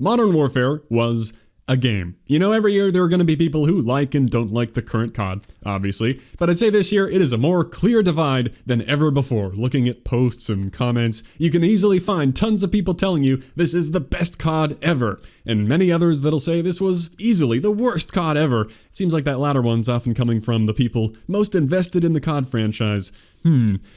Modern Warfare was a game. You know, every year there are going to be people who like and don't like the current COD, obviously, but I'd say this year it is a more clear divide than ever before. Looking at posts and comments, you can easily find tons of people telling you this is the best COD ever, and many others that'll say this was easily the worst COD ever. It seems like that latter one's often coming from the people most invested in the COD franchise.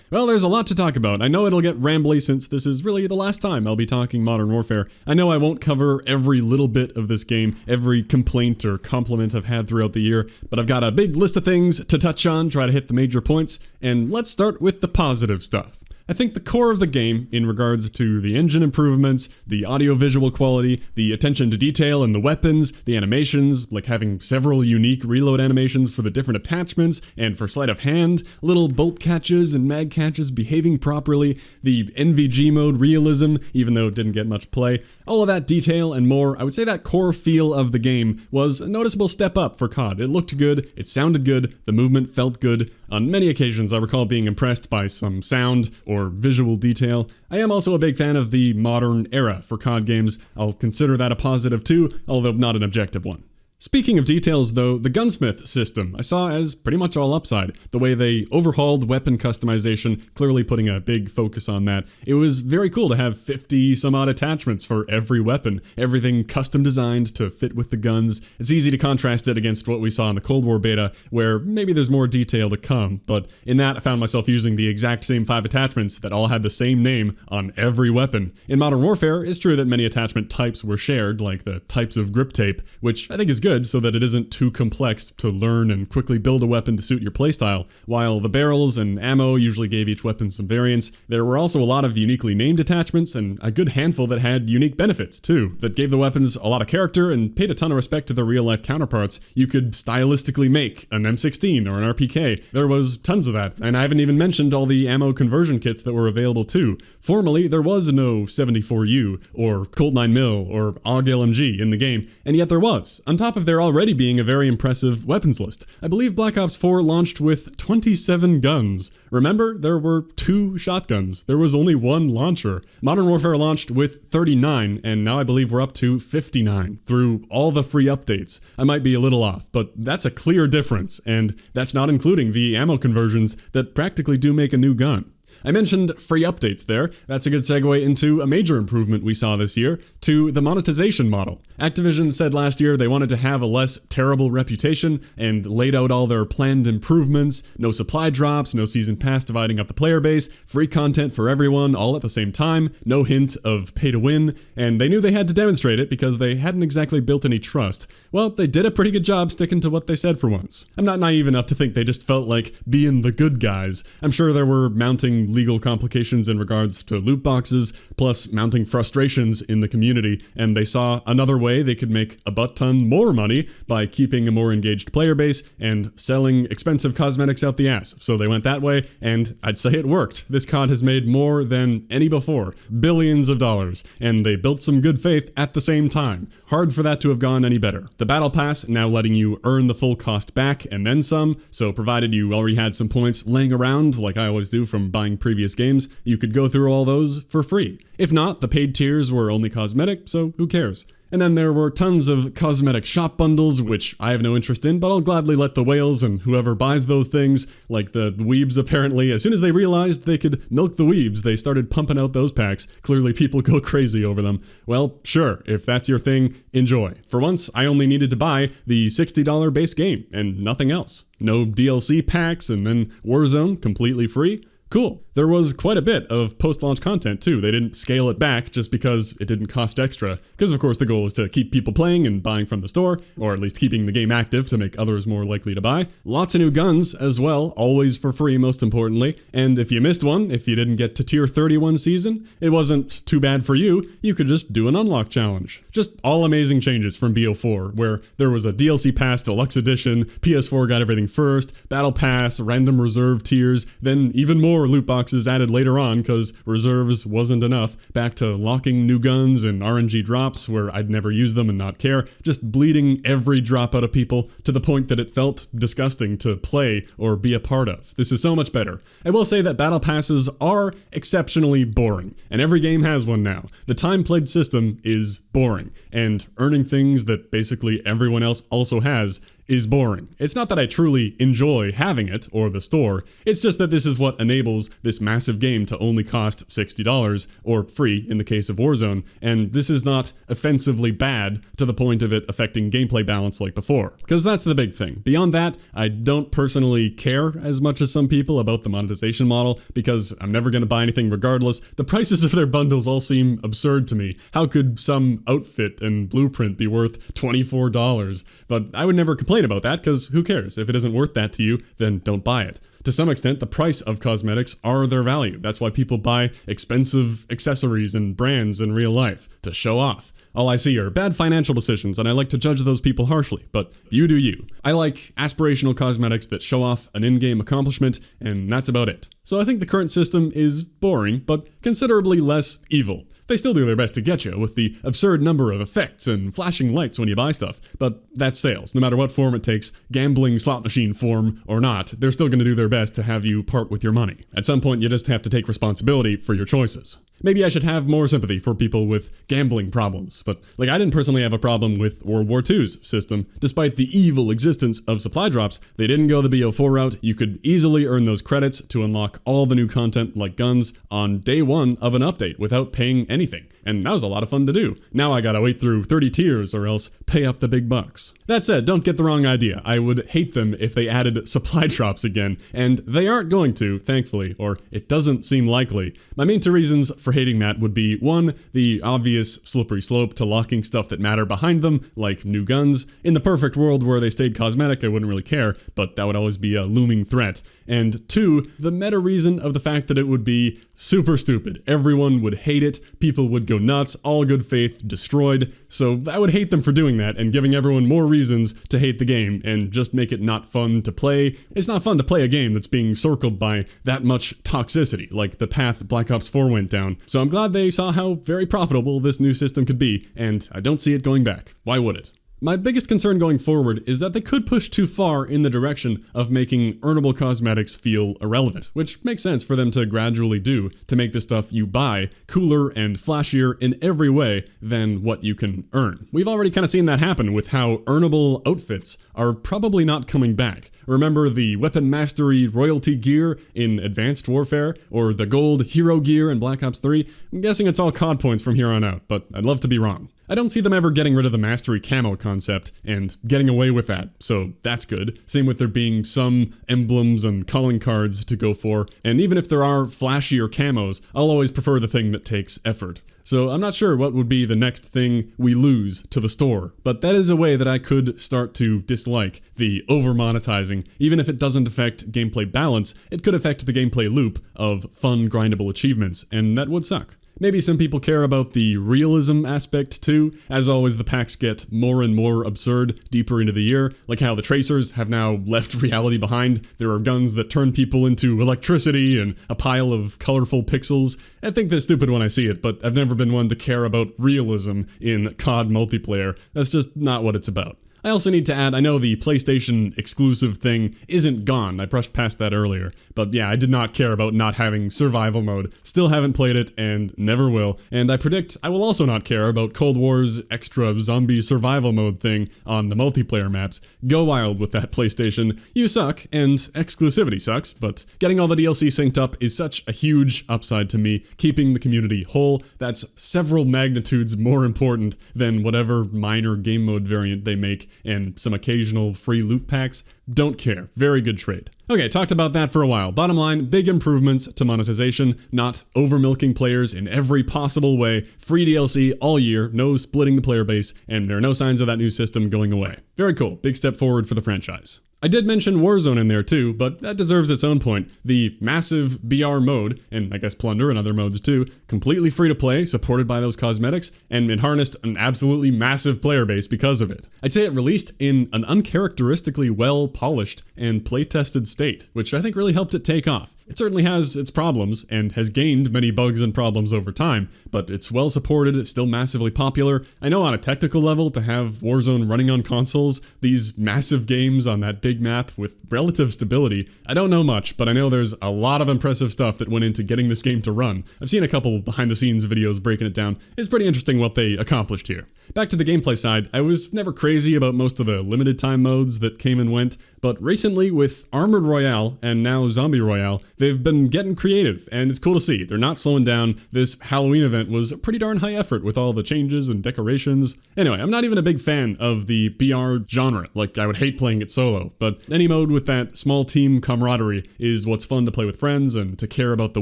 Well, there's a lot to talk about. I know it'll get rambly since this is really the last time I'll be talking Modern Warfare. I know I won't cover every little bit of this game, every complaint or compliment I've had throughout the year, but I've got a big list of things to touch on, try to hit the major points, and let's start with the positive stuff. I think the core of the game, in regards to the engine improvements, the audiovisual quality, the attention to detail and the weapons, the animations, like having several unique reload animations for the different attachments, and for sleight of hand, little bolt catches and mag catches behaving properly, the NVG mode realism, even though it didn't get much play, all of that detail and more, I would say that core feel of the game was a noticeable step up for COD. It looked good, it sounded good, the movement felt good. On many occasions, I recall being impressed by some sound or visual detail. I am also a big fan of the modern era for COD games. I'll consider that a positive too, although not an objective one. Speaking of details though, the gunsmith system I saw as pretty much all upside. The way they overhauled weapon customization, clearly putting a big focus on that. It was very cool to have 50 some odd attachments for every weapon, everything custom designed to fit with the guns. It's easy to contrast it against what we saw in the Cold War beta, where maybe there's more detail to come, but in that I found myself using the exact same 5 attachments that all had the same name on every weapon. In Modern Warfare, it's true that many attachment types were shared, like the types of grip tape, which I think is good so that it isn't too complex to learn and quickly build a weapon to suit your playstyle. While the barrels and ammo usually gave each weapon some variance, there were also a lot of uniquely named attachments and a good handful that had unique benefits too, that gave the weapons a lot of character and paid a ton of respect to their real-life counterparts. You could stylistically make an M16 or an RPK. There was tons of that, and I haven't even mentioned all the ammo conversion kits that were available too. Formerly, there was no 74U or Colt 9mm or AUG LMG in the game, and yet there was. On top of there already being a very impressive weapons list. I believe Black Ops 4 launched with 27 guns. Remember, there were 2 shotguns. There was only 1 launcher. Modern Warfare launched with 39, and now I believe we're up to 59 through all the free updates. I might be a little off, but that's a clear difference, and that's not including the ammo conversions that practically do make a new gun. I mentioned free updates there. That's a good segue into a major improvement we saw this year, to the monetization model. Activision said last year they wanted to have a less terrible reputation and laid out all their planned improvements, no supply drops, no season pass dividing up the player base, free content for everyone all at the same time, no hint of pay to win, and they knew they had to demonstrate it because they hadn't exactly built any trust. Well, they did a pretty good job sticking to what they said for once. I'm not naive enough to think they just felt like being the good guys. I'm sure there were mounting legal complications in regards to loot boxes, plus mounting frustrations in the community, and they saw another way they could make a butt-ton more money by keeping a more engaged player base and selling expensive cosmetics out the ass. So they went that way, and I'd say it worked. This COD has made more than any before, billions of dollars, and they built some good faith at the same time. Hard for that to have gone any better. The Battle Pass now letting you earn the full cost back and then some, so provided you already had some points laying around, like I always do from buying previous games, you could go through all those for free. If not, the paid tiers were only cosmetic, so who cares? And then there were tons of cosmetic shop bundles, which I have no interest in, but I'll gladly let the whales and whoever buys those things, like the weebs apparently, as soon as they realized they could milk the weebs, they started pumping out those packs. Clearly people go crazy over them. Well, sure, if that's your thing, enjoy. For once, I only needed to buy the $60 base game and nothing else. No DLC packs and then Warzone completely free. Cool. There was quite a bit of post-launch content too. They didn't scale it back just because it didn't cost extra, because of course the goal is to keep people playing and buying from the store, or at least keeping the game active to make others more likely to buy. Lots of new guns as well, always for free most importantly, and if you missed one, if you didn't get to tier 31 season, it wasn't too bad for you, you could just do an unlock challenge. Just all amazing changes from BO4, where there was a DLC pass, deluxe edition, PS4 got everything first, battle pass, random reserve tiers, then even more more loot boxes added later on because reserves wasn't enough, back to locking new guns and RNG drops where I'd never use them and not care, just bleeding every drop out of people to the point that it felt disgusting to play or be a part of. This is so much better. I will say that battle passes are exceptionally boring, and every game has one now. The time played system is boring, and earning things that basically everyone else also has is boring. It's not that I truly enjoy having it or the store, it's just that this is what enables this massive game to only cost $60 or free in the case of Warzone, and this is not offensively bad to the point of it affecting gameplay balance like before, because that's the big thing. Beyond that, I don't personally care as much as some people about the monetization model because I'm never going to buy anything regardless. The prices of their bundles all seem absurd to me. How could some outfit and blueprint be worth $24? But I would never complain about that because who cares? If it isn't worth that to you, then don't buy it. To some extent, the price of cosmetics are their value. That's why people buy expensive accessories and brands in real life, to show off. All I see are bad financial decisions, and I like to judge those people harshly, but you do you. I like aspirational cosmetics that show off an in-game accomplishment, and that's about it. So I think the current system is boring, but considerably less evil. They still do their best to get you with the absurd number of effects and flashing lights when you buy stuff, but that's sales. No matter what form it takes, gambling slot machine form or not, they're still going to do their best to have you part with your money. At some point, you just have to take responsibility for your choices. Maybe I should have more sympathy for people with gambling problems, but I didn't personally have a problem with World War II's system. Despite the evil existence of supply drops, they didn't go the BO4 route. You could easily earn those credits to unlock all the new content like guns on day one of an update without paying anything. And that was a lot of fun to do. Now I gotta wait through 30 tiers or else pay up the big bucks. That said, don't get the wrong idea. I would hate them if they added supply drops again, and they aren't going to, thankfully, or it doesn't seem likely. My main two reasons for hating that would be, one, the obvious slippery slope to locking stuff that matter behind them, like new guns. In the perfect world where they stayed cosmetic, I wouldn't really care, but that would always be a looming threat. And two, the meta reason of the fact that it would be super stupid. Everyone would hate it, people would go nuts, all good faith destroyed. So I would hate them for doing that and giving everyone more reasons to hate the game and just make it not fun to play. It's not fun to play a game that's being circled by that much toxicity, like the path Black Ops 4 went down. So I'm glad they saw how very profitable this new system could be, and I don't see it going back. Why would it? My biggest concern going forward is that they could push too far in the direction of making earnable cosmetics feel irrelevant, which makes sense for them to gradually do to make the stuff you buy cooler and flashier in every way than what you can earn. We've already kind of seen that happen with how earnable outfits are probably not coming back. Remember the Weapon Mastery royalty gear in Advanced Warfare, or the gold hero gear in Black Ops 3? I'm guessing it's all COD points from here on out, but I'd love to be wrong. I don't see them ever getting rid of the Mastery camo concept and getting away with that, so that's good. Same with there being some emblems and calling cards to go for, and even if there are flashier camos, I'll always prefer the thing that takes effort. So I'm not sure what would be the next thing we lose to the store, but that is a way that I could start to dislike the over-monetizing. Even if it doesn't affect gameplay balance, it could affect the gameplay loop of fun, grindable achievements, and that would suck. Maybe some people care about the realism aspect too. As always, the packs get more and more absurd deeper into the year, like how the tracers have now left reality behind. There are guns that turn people into electricity and a pile of colorful pixels. I think that's stupid when I see it, but I've never been one to care about realism in COD multiplayer. That's just not what it's about. I also need to add, I know the PlayStation exclusive thing isn't gone, I brushed past that earlier, but yeah, I did not care about not having survival mode, still haven't played it and never will, and I predict I will also not care about Cold War's extra zombie survival mode thing on the multiplayer maps. Go wild with that, PlayStation. You suck, and exclusivity sucks, but getting all the DLC synced up is such a huge upside to me, keeping the community whole. That's several magnitudes more important than whatever minor game mode variant they make and some occasional free loot packs. Don't care. Very good trade. Okay, talked about that for a while. Bottom line, big improvements to monetization, not over-milking players in every possible way, free DLC all year, no splitting the player base, and there are no signs of that new system going away. Very cool. Big step forward for the franchise. I did mention Warzone in there too, but that deserves its own point. The massive BR mode, and I guess Plunder and other modes too, completely free to play, supported by those cosmetics, and it harnessed an absolutely massive player base because of it. I'd say it released in an uncharacteristically well-polished and play-tested state, which I think really helped it take off. It certainly has its problems and has gained many bugs and problems over time, but it's well supported, it's still massively popular. I know on a technical level, to have Warzone running on consoles, these massive games on that big map with relative stability, I don't know much, but I know there's a lot of impressive stuff that went into getting this game to run. I've seen a couple behind the scenes videos breaking it down. It's pretty interesting what they accomplished here. Back to the gameplay side, I was never crazy about most of the limited time modes that came and went, but recently with Armored Royale and now Zombie Royale, they've been getting creative, and it's cool to see. They're not slowing down. This Halloween event was a pretty darn high effort with all the changes and decorations. Anyway, I'm not even a big fan of the BR genre, like I would hate playing it solo, but any mode with that small team camaraderie is what's fun to play with friends and to care about the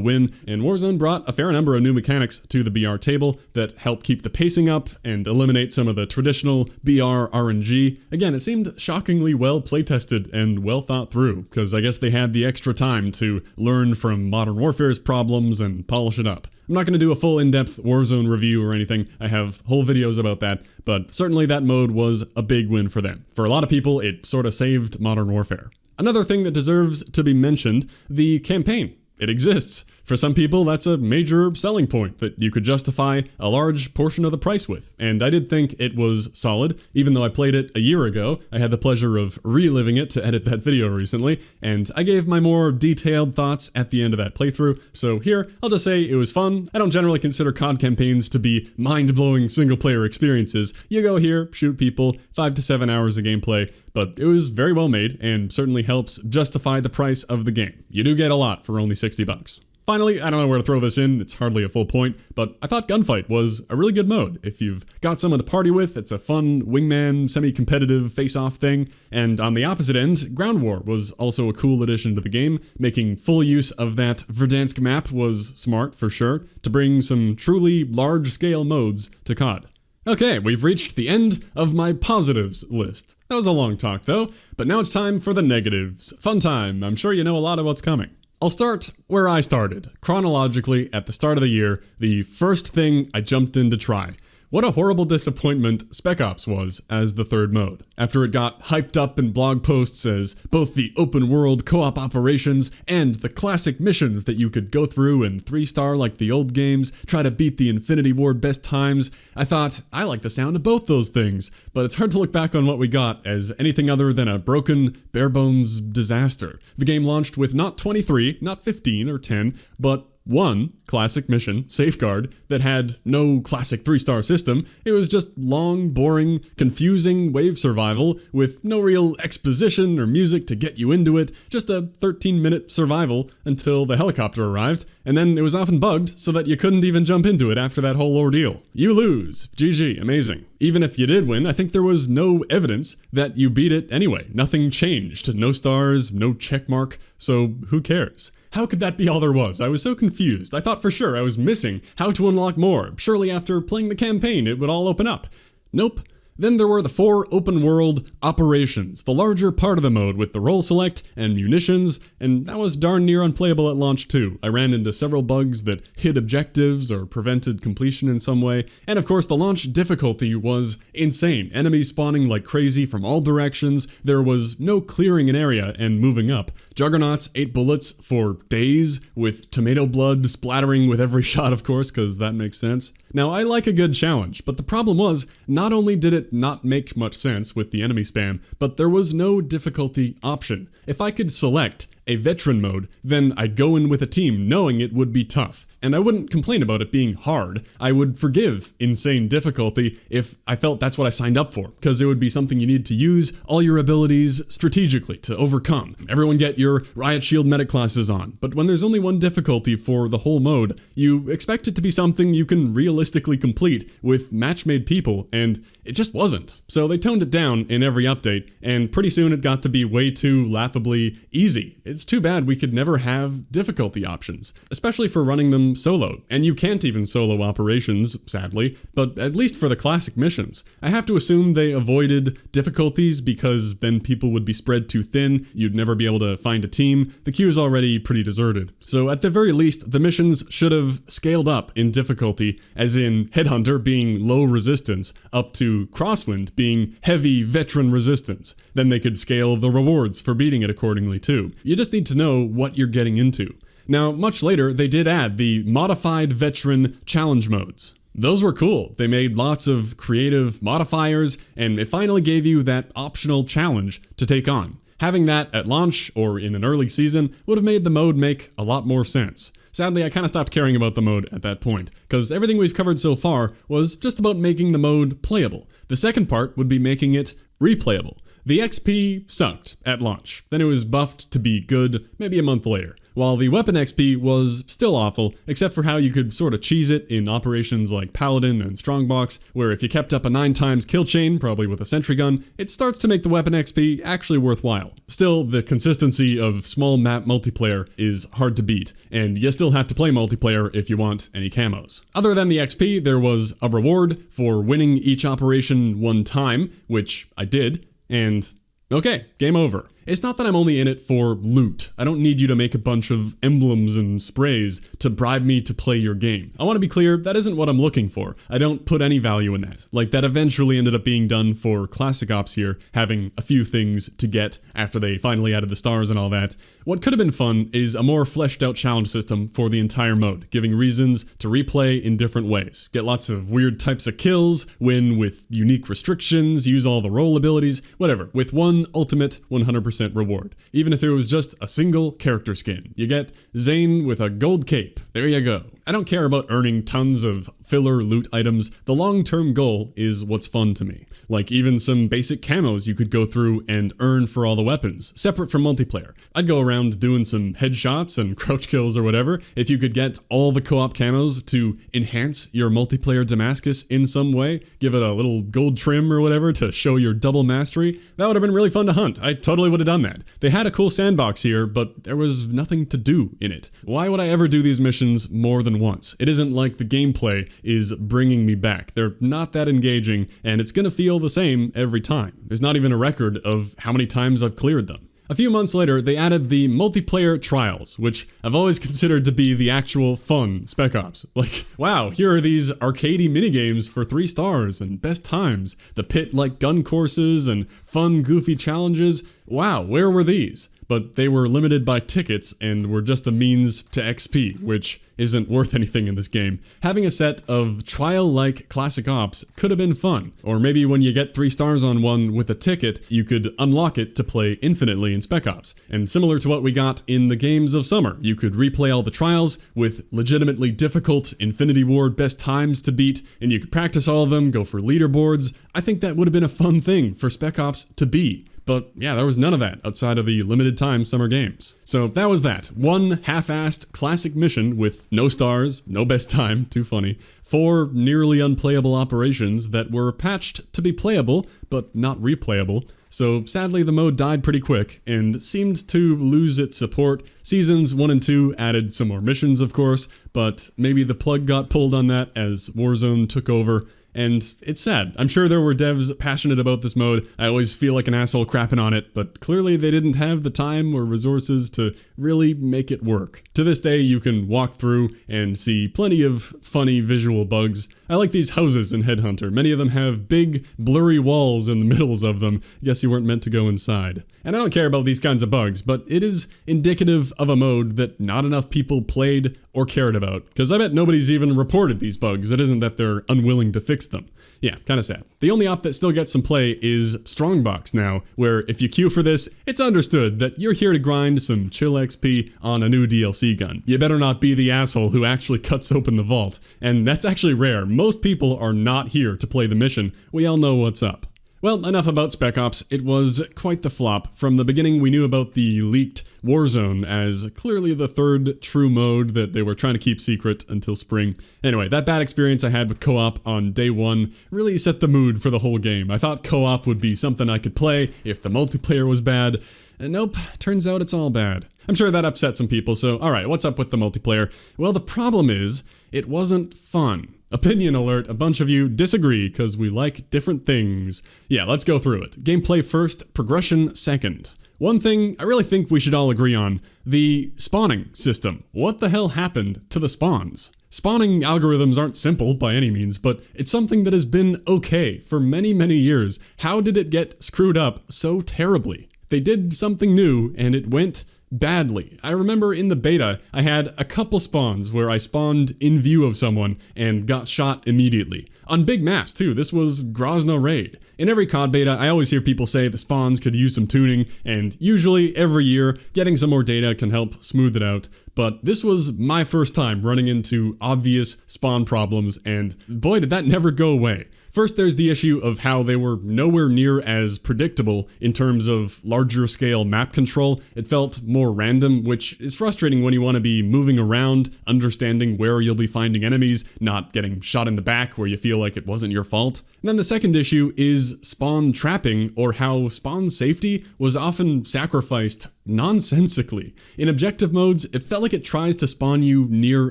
win, and Warzone brought a fair number of new mechanics to the BR table that help keep the pacing up and eliminate some of the traditional BR RNG. Again, it seemed shockingly well playtested and well thought through, because I guess they had the extra time to learn from Modern Warfare's problems and polish it up. I'm not going to do a full in-depth Warzone review or anything, I have whole videos about that, but certainly that mode was a big win for them. For a lot of people, it sort of saved Modern Warfare. Another thing that deserves to be mentioned, the campaign. It exists. For some people, that's a major selling point that you could justify a large portion of the price with, and I did think it was solid. Even though I played it a year ago, I had the pleasure of reliving it to edit that video recently, and I gave my more detailed thoughts at the end of that playthrough, so here, I'll just say it was fun. I don't generally consider COD campaigns to be mind-blowing single-player experiences. You go here, shoot people, 5 to 7 hours of gameplay, but it was very well made and certainly helps justify the price of the game. You do get a lot for only $60. Finally, I don't know where to throw this in, it's hardly a full point, but I thought Gunfight was a really good mode. If you've got someone to party with, it's a fun wingman, semi-competitive face-off thing. And on the opposite end, Ground War was also a cool addition to the game. Making full use of that Verdansk map was smart for sure, to bring some truly large-scale modes to COD. Okay, we've reached the end of my positives list. That was a long talk though, but now it's time for the negatives. Fun time, I'm sure you know a lot of what's coming. I'll start where I started, chronologically at the start of the year, the first thing I jumped in to try. What a horrible disappointment Spec Ops was as the third mode. After it got hyped up in blog posts as both the open world co-op operations and the classic missions that you could go through and 3-star like the old games, try to beat the Infinity Ward best times, I thought, I like the sound of both those things, but it's hard to look back on what we got as anything other than a broken, bare-bones disaster. The game launched with not 23, not 15 or 10, but one classic mission, Safeguard, that had no classic 3-star system. It was just long, boring, confusing wave survival with no real exposition or music to get you into it, just a 13-minute survival until the helicopter arrived, and then it was often bugged so that you couldn't even jump into it after that whole ordeal. You lose. GG. Amazing. Even if you did win, I think there was no evidence that you beat it anyway. Nothing changed. No stars, no checkmark, so who cares? How could that be all there was? I was so confused. I thought for sure I was missing how to unlock more. Surely after playing the campaign, it would all open up. Nope. Then there were the 4 open-world operations, the larger part of the mode with the role select and munitions, and that was darn near unplayable at launch too. I ran into several bugs that hid objectives or prevented completion in some way, and of course the launch difficulty was insane. Enemies spawning like crazy from all directions, there was no clearing an area and moving up. Juggernauts ate bullets for days, with tomato blood splattering with every shot of course, because that makes sense. Now I like a good challenge, but the problem was, not only did it not make much sense with the enemy spam, but there was no difficulty option. If I could select a veteran mode, then I'd go in with a team knowing it would be tough. And I wouldn't complain about it being hard. I would forgive insane difficulty if I felt that's what I signed up for, because it would be something you need to use all your abilities strategically to overcome. Everyone get your Riot Shield medic classes on, but when there's only one difficulty for the whole mode, you expect it to be something you can realistically complete with match-made people, and it just wasn't. So they toned it down in every update, and pretty soon it got to be way too laughably easy. It's too bad we could never have difficulty options, especially for running them solo. And you can't even solo operations, sadly, but at least for the classic missions. I have to assume they avoided difficulties because then people would be spread too thin, you'd never be able to find a team, the queue is already pretty deserted. So at the very least, the missions should have scaled up in difficulty, as in Headhunter being low resistance, up to Crosswind being heavy veteran resistance. Then they could scale the rewards for beating it accordingly too. You just need to know what you're getting into. Now, much later, they did add the modified veteran challenge modes. Those were cool. They made lots of creative modifiers, and it finally gave you that optional challenge to take on. Having that at launch or in an early season would have made the mode make a lot more sense. Sadly, I kind of stopped caring about the mode at that point, because everything we've covered so far was just about making the mode playable. The second part would be making it replayable. The XP sucked at launch, then it was buffed to be good maybe a month later, while the weapon XP was still awful, except for how you could sort of cheese it in operations like Paladin and Strongbox, where if you kept up a 9x kill chain, probably with a sentry gun, it starts to make the weapon XP actually worthwhile. Still, the consistency of small map multiplayer is hard to beat, and you still have to play multiplayer if you want any camos. Other than the XP, there was a reward for winning each operation one time, which I did, and okay, game over. It's not that I'm only in it for loot. I don't need you to make a bunch of emblems and sprays to bribe me to play your game. I want to be clear, that isn't what I'm looking for. I don't put any value in that. Like, that eventually ended up being done for Classic Ops here, having a few things to get after they finally added the stars and all that. What could have been fun is a more fleshed out challenge system for the entire mode, giving reasons to replay in different ways. Get lots of weird types of kills, win with unique restrictions, use all the role abilities, whatever, with one ultimate 100% reward. Even if it was just a single character skin. You get Zane with a gold cape. There you go. I don't care about earning tons of filler loot items. The long-term goal is what's fun to me. Like even some basic camos you could go through and earn for all the weapons, separate from multiplayer. I'd go around doing some headshots and crouch kills or whatever if you could get all the co-op camos to enhance your multiplayer Damascus in some way, give it a little gold trim or whatever to show your double mastery. That would have been really fun to hunt. I totally would have done that. They had a cool sandbox here, but there was nothing to do in it. Why would I ever do these missions more than once? It isn't like the gameplay is bringing me back. They're not that engaging, and it's gonna feel the same every time. There's not even a record of how many times I've cleared them. A few months later, they added the multiplayer trials, which I've always considered to be the actual fun Spec Ops. Like, wow, here are these arcadey minigames for 3 stars and best times, the pit-like gun courses and fun, goofy challenges. Wow, where were these? But they were limited by tickets and were just a means to XP, which isn't worth anything in this game. Having a set of trial-like Classic Ops could have been fun. Or maybe when you get 3 stars on one with a ticket, you could unlock it to play infinitely in Spec Ops. And similar to what we got in the games of summer, you could replay all the trials with legitimately difficult Infinity Ward best times to beat, and you could practice all of them, go for leaderboards. I think that would have been a fun thing for Spec Ops to be. But yeah, there was none of that outside of the limited time summer games. So that was that. One half-assed classic mission with no stars, no best time, too funny. 4 nearly unplayable operations that were patched to be playable, but not replayable. So sadly the mode died pretty quick and seemed to lose its support. Seasons 1 and 2 added some more missions, of course, but maybe the plug got pulled on that as Warzone took over. And it's sad. I'm sure there were devs passionate about this mode. I always feel like an asshole crapping on it, but clearly they didn't have the time or resources to really make it work. To this day, you can walk through and see plenty of funny visual bugs. I like these houses in Headhunter. Many of them have big, blurry walls in the middles of them. Guess you weren't meant to go inside. And I don't care about these kinds of bugs, but it is indicative of a mode that not enough people played or cared about. Because I bet nobody's even reported these bugs. It isn't that they're unwilling to fix them. Yeah, kinda sad. The only op that still gets some play is Strongbox now, where if you queue for this, it's understood that you're here to grind some chill XP on a new DLC gun. You better not be the asshole who actually cuts open the vault. And that's actually rare. Most people are not here to play the mission. We all know what's up. Well, enough about Spec Ops. It was quite the flop. From the beginning, we knew about the leaked Warzone as clearly the third true mode that they were trying to keep secret until spring. Anyway, that bad experience I had with co-op on day 1 really set the mood for the whole game. I thought co-op would be something I could play if the multiplayer was bad. And nope, turns out it's all bad. I'm sure that upset some people, so alright, what's up with the multiplayer? Well, the problem is, it wasn't fun. Opinion alert, a bunch of you disagree because we like different things. Yeah, let's go through it. Gameplay first, progression second. One thing I really think we should all agree on, the spawning system. What the hell happened to the spawns? Spawning algorithms aren't simple by any means, but it's something that has been okay for many, many years. How did it get screwed up so terribly? They did something new and it went badly. I remember in the beta, I had a couple spawns where I spawned in view of someone and got shot immediately. On big maps too, this was Grozno Raid. In every COD beta, I always hear people say the spawns could use some tuning, and usually every year, getting some more data can help smooth it out. But this was my first time running into obvious spawn problems, and boy did that never go away. First, there's the issue of how they were nowhere near as predictable in terms of larger scale map control. It felt more random, which is frustrating when you want to be moving around, understanding where you'll be finding enemies, not getting shot in the back where you feel like it wasn't your fault. And then the second issue is spawn trapping, or how spawn safety was often sacrificed nonsensically. In objective modes, it felt like it tries to spawn you near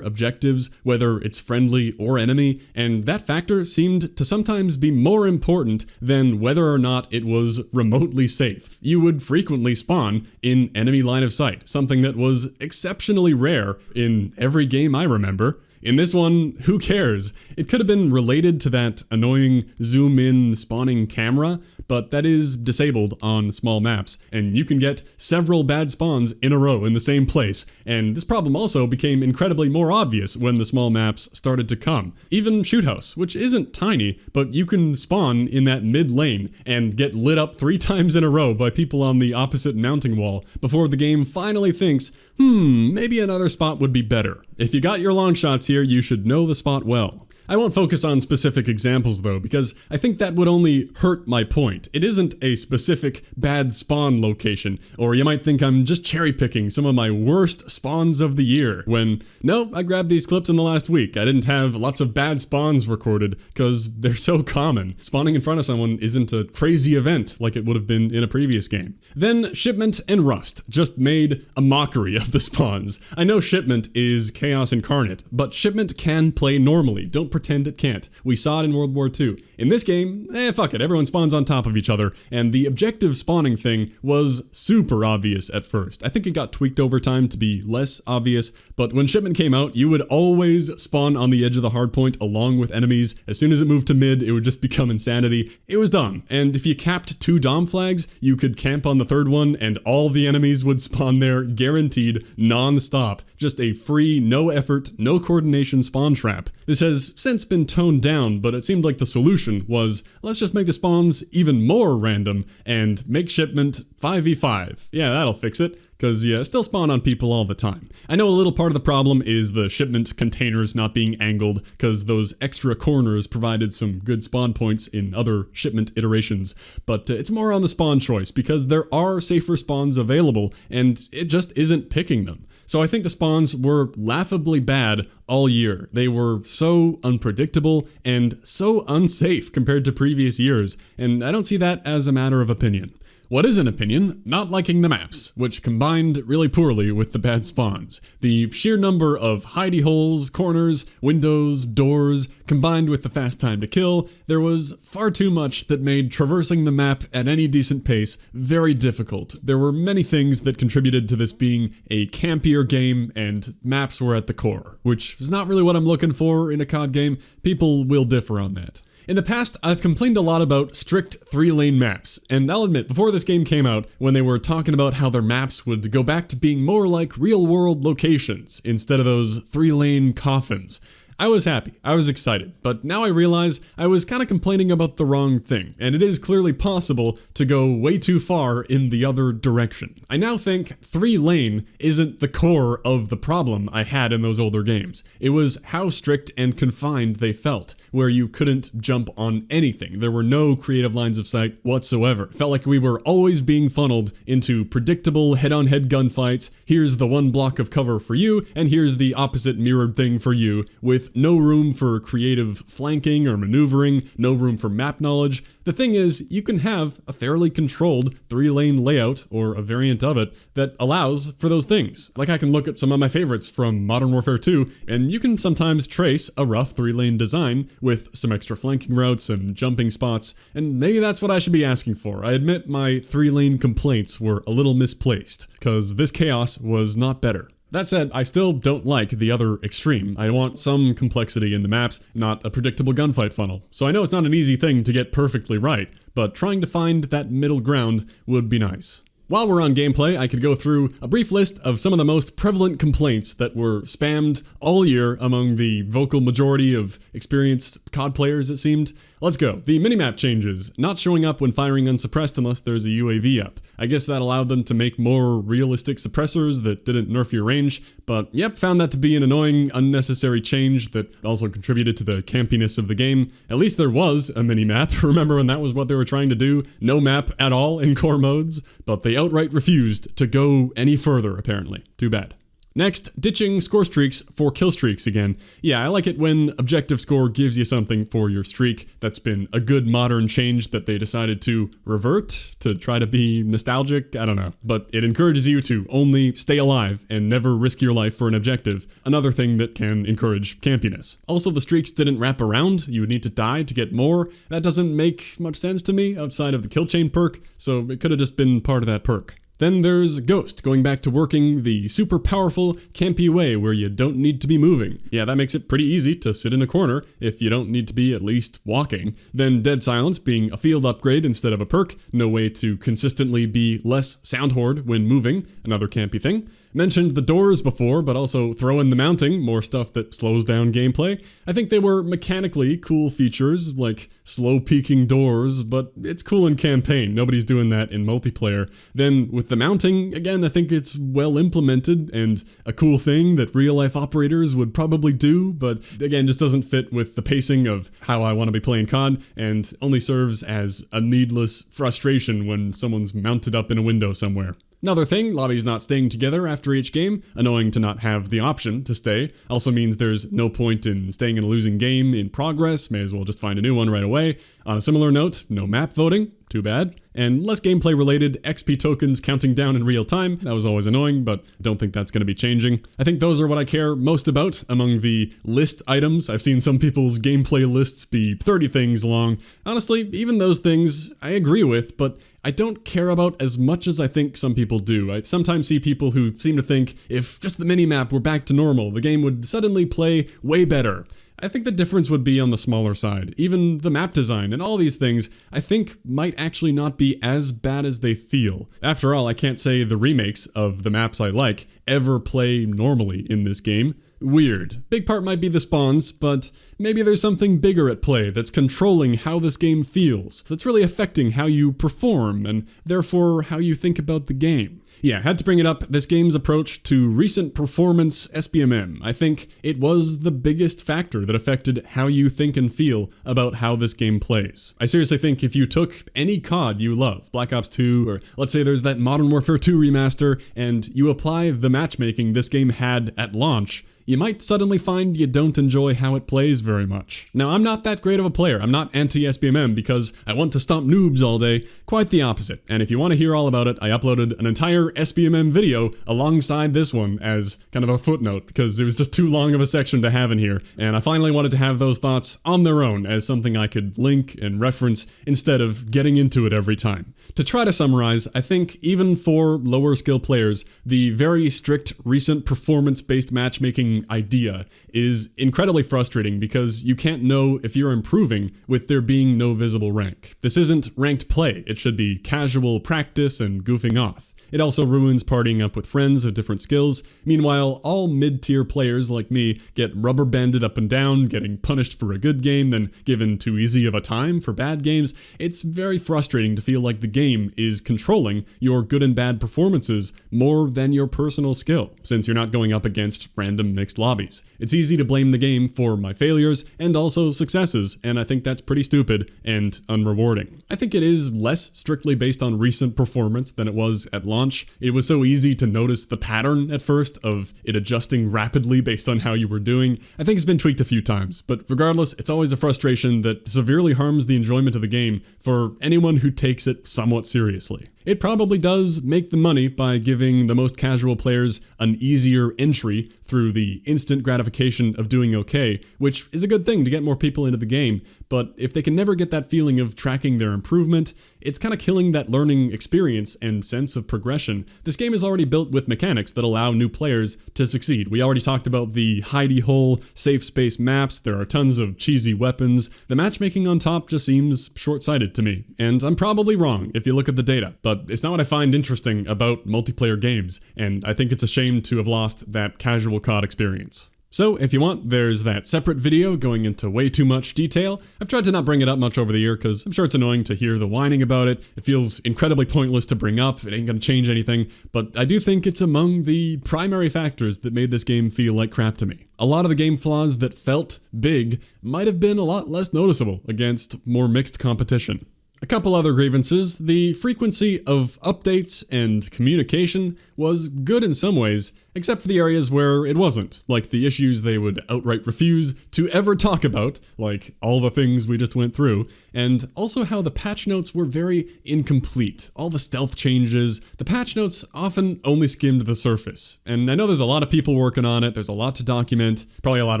objectives, whether it's friendly or enemy, and that factor seemed to sometimes be more important than whether or not it was remotely safe. You would frequently spawn in enemy line of sight, something that was exceptionally rare in every game I remember. In this one, who cares? It could have been related to that annoying zoom-in spawning camera, but that is disabled on small maps, and you can get several bad spawns in a row in the same place, and this problem also became incredibly more obvious when the small maps started to come. Even Shoot House, which isn't tiny, but you can spawn in that mid lane and get lit up 3 times in a row by people on the opposite mounting wall before the game finally thinks, maybe another spot would be better. If you got your long shots here, you should know the spot well. I won't focus on specific examples though, because I think that would only hurt my point. It isn't a specific bad spawn location, or you might think I'm just cherry picking some of my worst spawns of the year, when, no, I grabbed these clips in the last week. I didn't have lots of bad spawns recorded, because they're so common. Spawning in front of someone isn't a crazy event like it would have been in a previous game. Then Shipment and Rust just made a mockery of the spawns. I know Shipment is chaos incarnate, but Shipment can play normally. Don't pretend it can't. We saw it in World War II. In this game, fuck it, everyone spawns on top of each other, and the objective spawning thing was super obvious at first. I think it got tweaked over time to be less obvious, but when Shipment came out, you would always spawn on the edge of the hardpoint along with enemies. As soon as it moved to mid, it would just become insanity. It was dumb, and if you capped 2 dom flags, you could camp on the third one, and all the enemies would spawn there, guaranteed, non-stop. Just a free, no effort, no coordination spawn trap. This has since been toned down, but it seemed like the solution was, let's just make the spawns even more random and make Shipment 5v5. Yeah, that'll fix it, because you still spawn on people all the time. I know a little part of the problem is the shipment containers not being angled, because those extra corners provided some good spawn points in other shipment iterations, but it's more on the spawn choice, because there are safer spawns available, and it just isn't picking them. So I think the spawns were laughably bad all year. They were so unpredictable and so unsafe compared to previous years, and I don't see that as a matter of opinion. What is an opinion? Not liking the maps, which combined really poorly with the bad spawns. The sheer number of hidey holes, corners, windows, doors, combined with the fast time to kill, there was far too much that made traversing the map at any decent pace very difficult. There were many things that contributed to this being a campier game, and maps were at the core, which is not really what I'm looking for in a COD game. People will differ on that. In the past, I've complained a lot about strict 3-lane maps, and I'll admit, before this game came out, when they were talking about how their maps would go back to being more like real-world locations instead of those 3-lane coffins, I was happy, I was excited, but now I realize I was kind of complaining about the wrong thing, and it is clearly possible to go way too far in the other direction. I now think 3-lane isn't the core of the problem I had in those older games. It was how strict and confined they felt, where you couldn't jump on anything. There were no creative lines of sight whatsoever. It felt like we were always being funneled into predictable head-on-head gunfights. Here's the one block of cover for you, and here's the opposite mirrored thing for you, with no room for creative flanking or maneuvering, no room for map knowledge. The thing is, you can have a fairly controlled 3-lane layout, or a variant of it, that allows for those things. Like, I can look at some of my favorites from Modern Warfare 2, and you can sometimes trace a rough 3-lane design with some extra flanking routes and jumping spots, and maybe that's what I should be asking for. I admit my 3-lane complaints were a little misplaced, because this chaos was not better. That said, I still don't like the other extreme. I want some complexity in the maps, not a predictable gunfight funnel. So I know it's not an easy thing to get perfectly right, but trying to find that middle ground would be nice. While we're on gameplay, I could go through a brief list of some of the most prevalent complaints that were spammed all year among the vocal majority of experienced COD players, it seemed. Let's go. The minimap changes, not showing up when firing unsuppressed unless there's a UAV up. I guess that allowed them to make more realistic suppressors that didn't nerf your range, but yep, found that to be an annoying, unnecessary change that also contributed to the campiness of the game. At least there was a minimap. Remember when that was what they were trying to do? No map at all in core modes, but they outright refused to go any further, apparently. Too bad. Next, ditching score streaks for kill streaks again. Yeah, I like it when objective score gives you something for your streak. That's been a good modern change that they decided to revert to try to be nostalgic. I don't know. But it encourages you to only stay alive and never risk your life for an objective. Another thing that can encourage campiness. Also, the streaks didn't wrap around. You would need to die to get more. That doesn't make much sense to me outside of the kill chain perk, so it could have just been part of that perk. Then there's Ghost, going back to working the super powerful, campy way where you don't need to be moving. Yeah, that makes it pretty easy to sit in a corner if you don't need to be at least walking. Then Dead Silence being a field upgrade instead of a perk, no way to consistently be less sound hoard when moving, another campy thing. Mentioned the doors before, but also throw in the mounting, more stuff that slows down gameplay. I think they were mechanically cool features, like slow peeking doors, but it's cool in campaign. Nobody's doing that in multiplayer. Then with the mounting, again, I think it's well implemented and a cool thing that real life operators would probably do, but again, just doesn't fit with the pacing of how I want to be playing COD and only serves as a needless frustration when someone's mounted up in a window somewhere. Another thing, lobbies not staying together after each game, annoying to not have the option to stay. Also means there's no point in staying in a losing game in progress, may as well just find a new one right away. On a similar note, no map voting, too bad. And less gameplay related, XP tokens counting down in real time, that was always annoying, but I don't think that's going to be changing. I think those are what I care most about among the list items. I've seen some people's gameplay lists be 30 things long. Honestly, even those things I agree with, but I don't care about as much as I think some people do. I sometimes see people who seem to think if just the minimap were back to normal, the game would suddenly play way better. I think the difference would be on the smaller side. Even the map design and all these things, I think might actually not be as bad as they feel. After all, I can't say the remakes of the maps I like ever play normally in this game. Weird. Big part might be the spawns, but maybe there's something bigger at play that's controlling how this game feels, that's really affecting how you perform and therefore how you think about the game. Yeah, had to bring it up, this game's approach to recent performance SBMM. I think it was the biggest factor that affected how you think and feel about how this game plays. I seriously think if you took any COD you love, Black Ops 2, or let's say there's that Modern Warfare 2 remaster, and you apply the matchmaking this game had at launch, you might suddenly find you don't enjoy how it plays very much. Now, I'm not that great of a player. I'm not anti-SBMM because I want to stomp noobs all day. Quite the opposite. And if you want to hear all about it, I uploaded an entire SBMM video alongside this one as kind of a footnote because it was just too long of a section to have in here. And I finally wanted to have those thoughts on their own as something I could link and reference instead of getting into it every time. To try to summarize, I think even for lower skill players, the very strict recent performance-based matchmaking idea is incredibly frustrating because you can't know if you're improving with there being no visible rank. This isn't ranked play, it should be casual practice and goofing off. It also ruins partying up with friends of different skills. Meanwhile, all mid-tier players like me get rubber banded up and down, getting punished for a good game, then given too easy of a time for bad games. It's very frustrating to feel like the game is controlling your good and bad performances more than your personal skill, since you're not going up against random mixed lobbies. It's easy to blame the game for my failures and also successes, and I think that's pretty stupid and unrewarding. I think it is less strictly based on recent performance than it was at launch. It was so easy to notice the pattern at first of it adjusting rapidly based on how you were doing. I think it's been tweaked a few times, but regardless, it's always a frustration that severely harms the enjoyment of the game for anyone who takes it somewhat seriously. It probably does make the money by giving the most casual players an easier entry through the instant gratification of doing okay, which is a good thing to get more people into the game, but if they can never get that feeling of tracking their improvement, it's kind of killing that learning experience and sense of progression. This game is already built with mechanics that allow new players to succeed. We already talked about the hidey hole, safe space maps, there are tons of cheesy weapons. The matchmaking on top just seems short-sighted to me, and I'm probably wrong if you look at the data, but it's not what I find interesting about multiplayer games, and I think it's a shame to have lost that casual COD experience. So if you want, there's that separate video going into way too much detail. I've tried to not bring it up much over the year because I'm sure it's annoying to hear the whining about it. It feels incredibly pointless to bring up. It ain't gonna change anything, but I do think it's among the primary factors that made this game feel like crap to me. A lot of the game flaws that felt big might have been a lot less noticeable against more mixed competition. A couple other grievances: the frequency of updates and communication was good in some ways, except for the areas where it wasn't, like the issues they would outright refuse to ever talk about, like all the things we just went through, and also how the patch notes were very incomplete. All the stealth changes, the patch notes often only skimmed the surface. And I know there's a lot of people working on it, there's a lot to document, probably a lot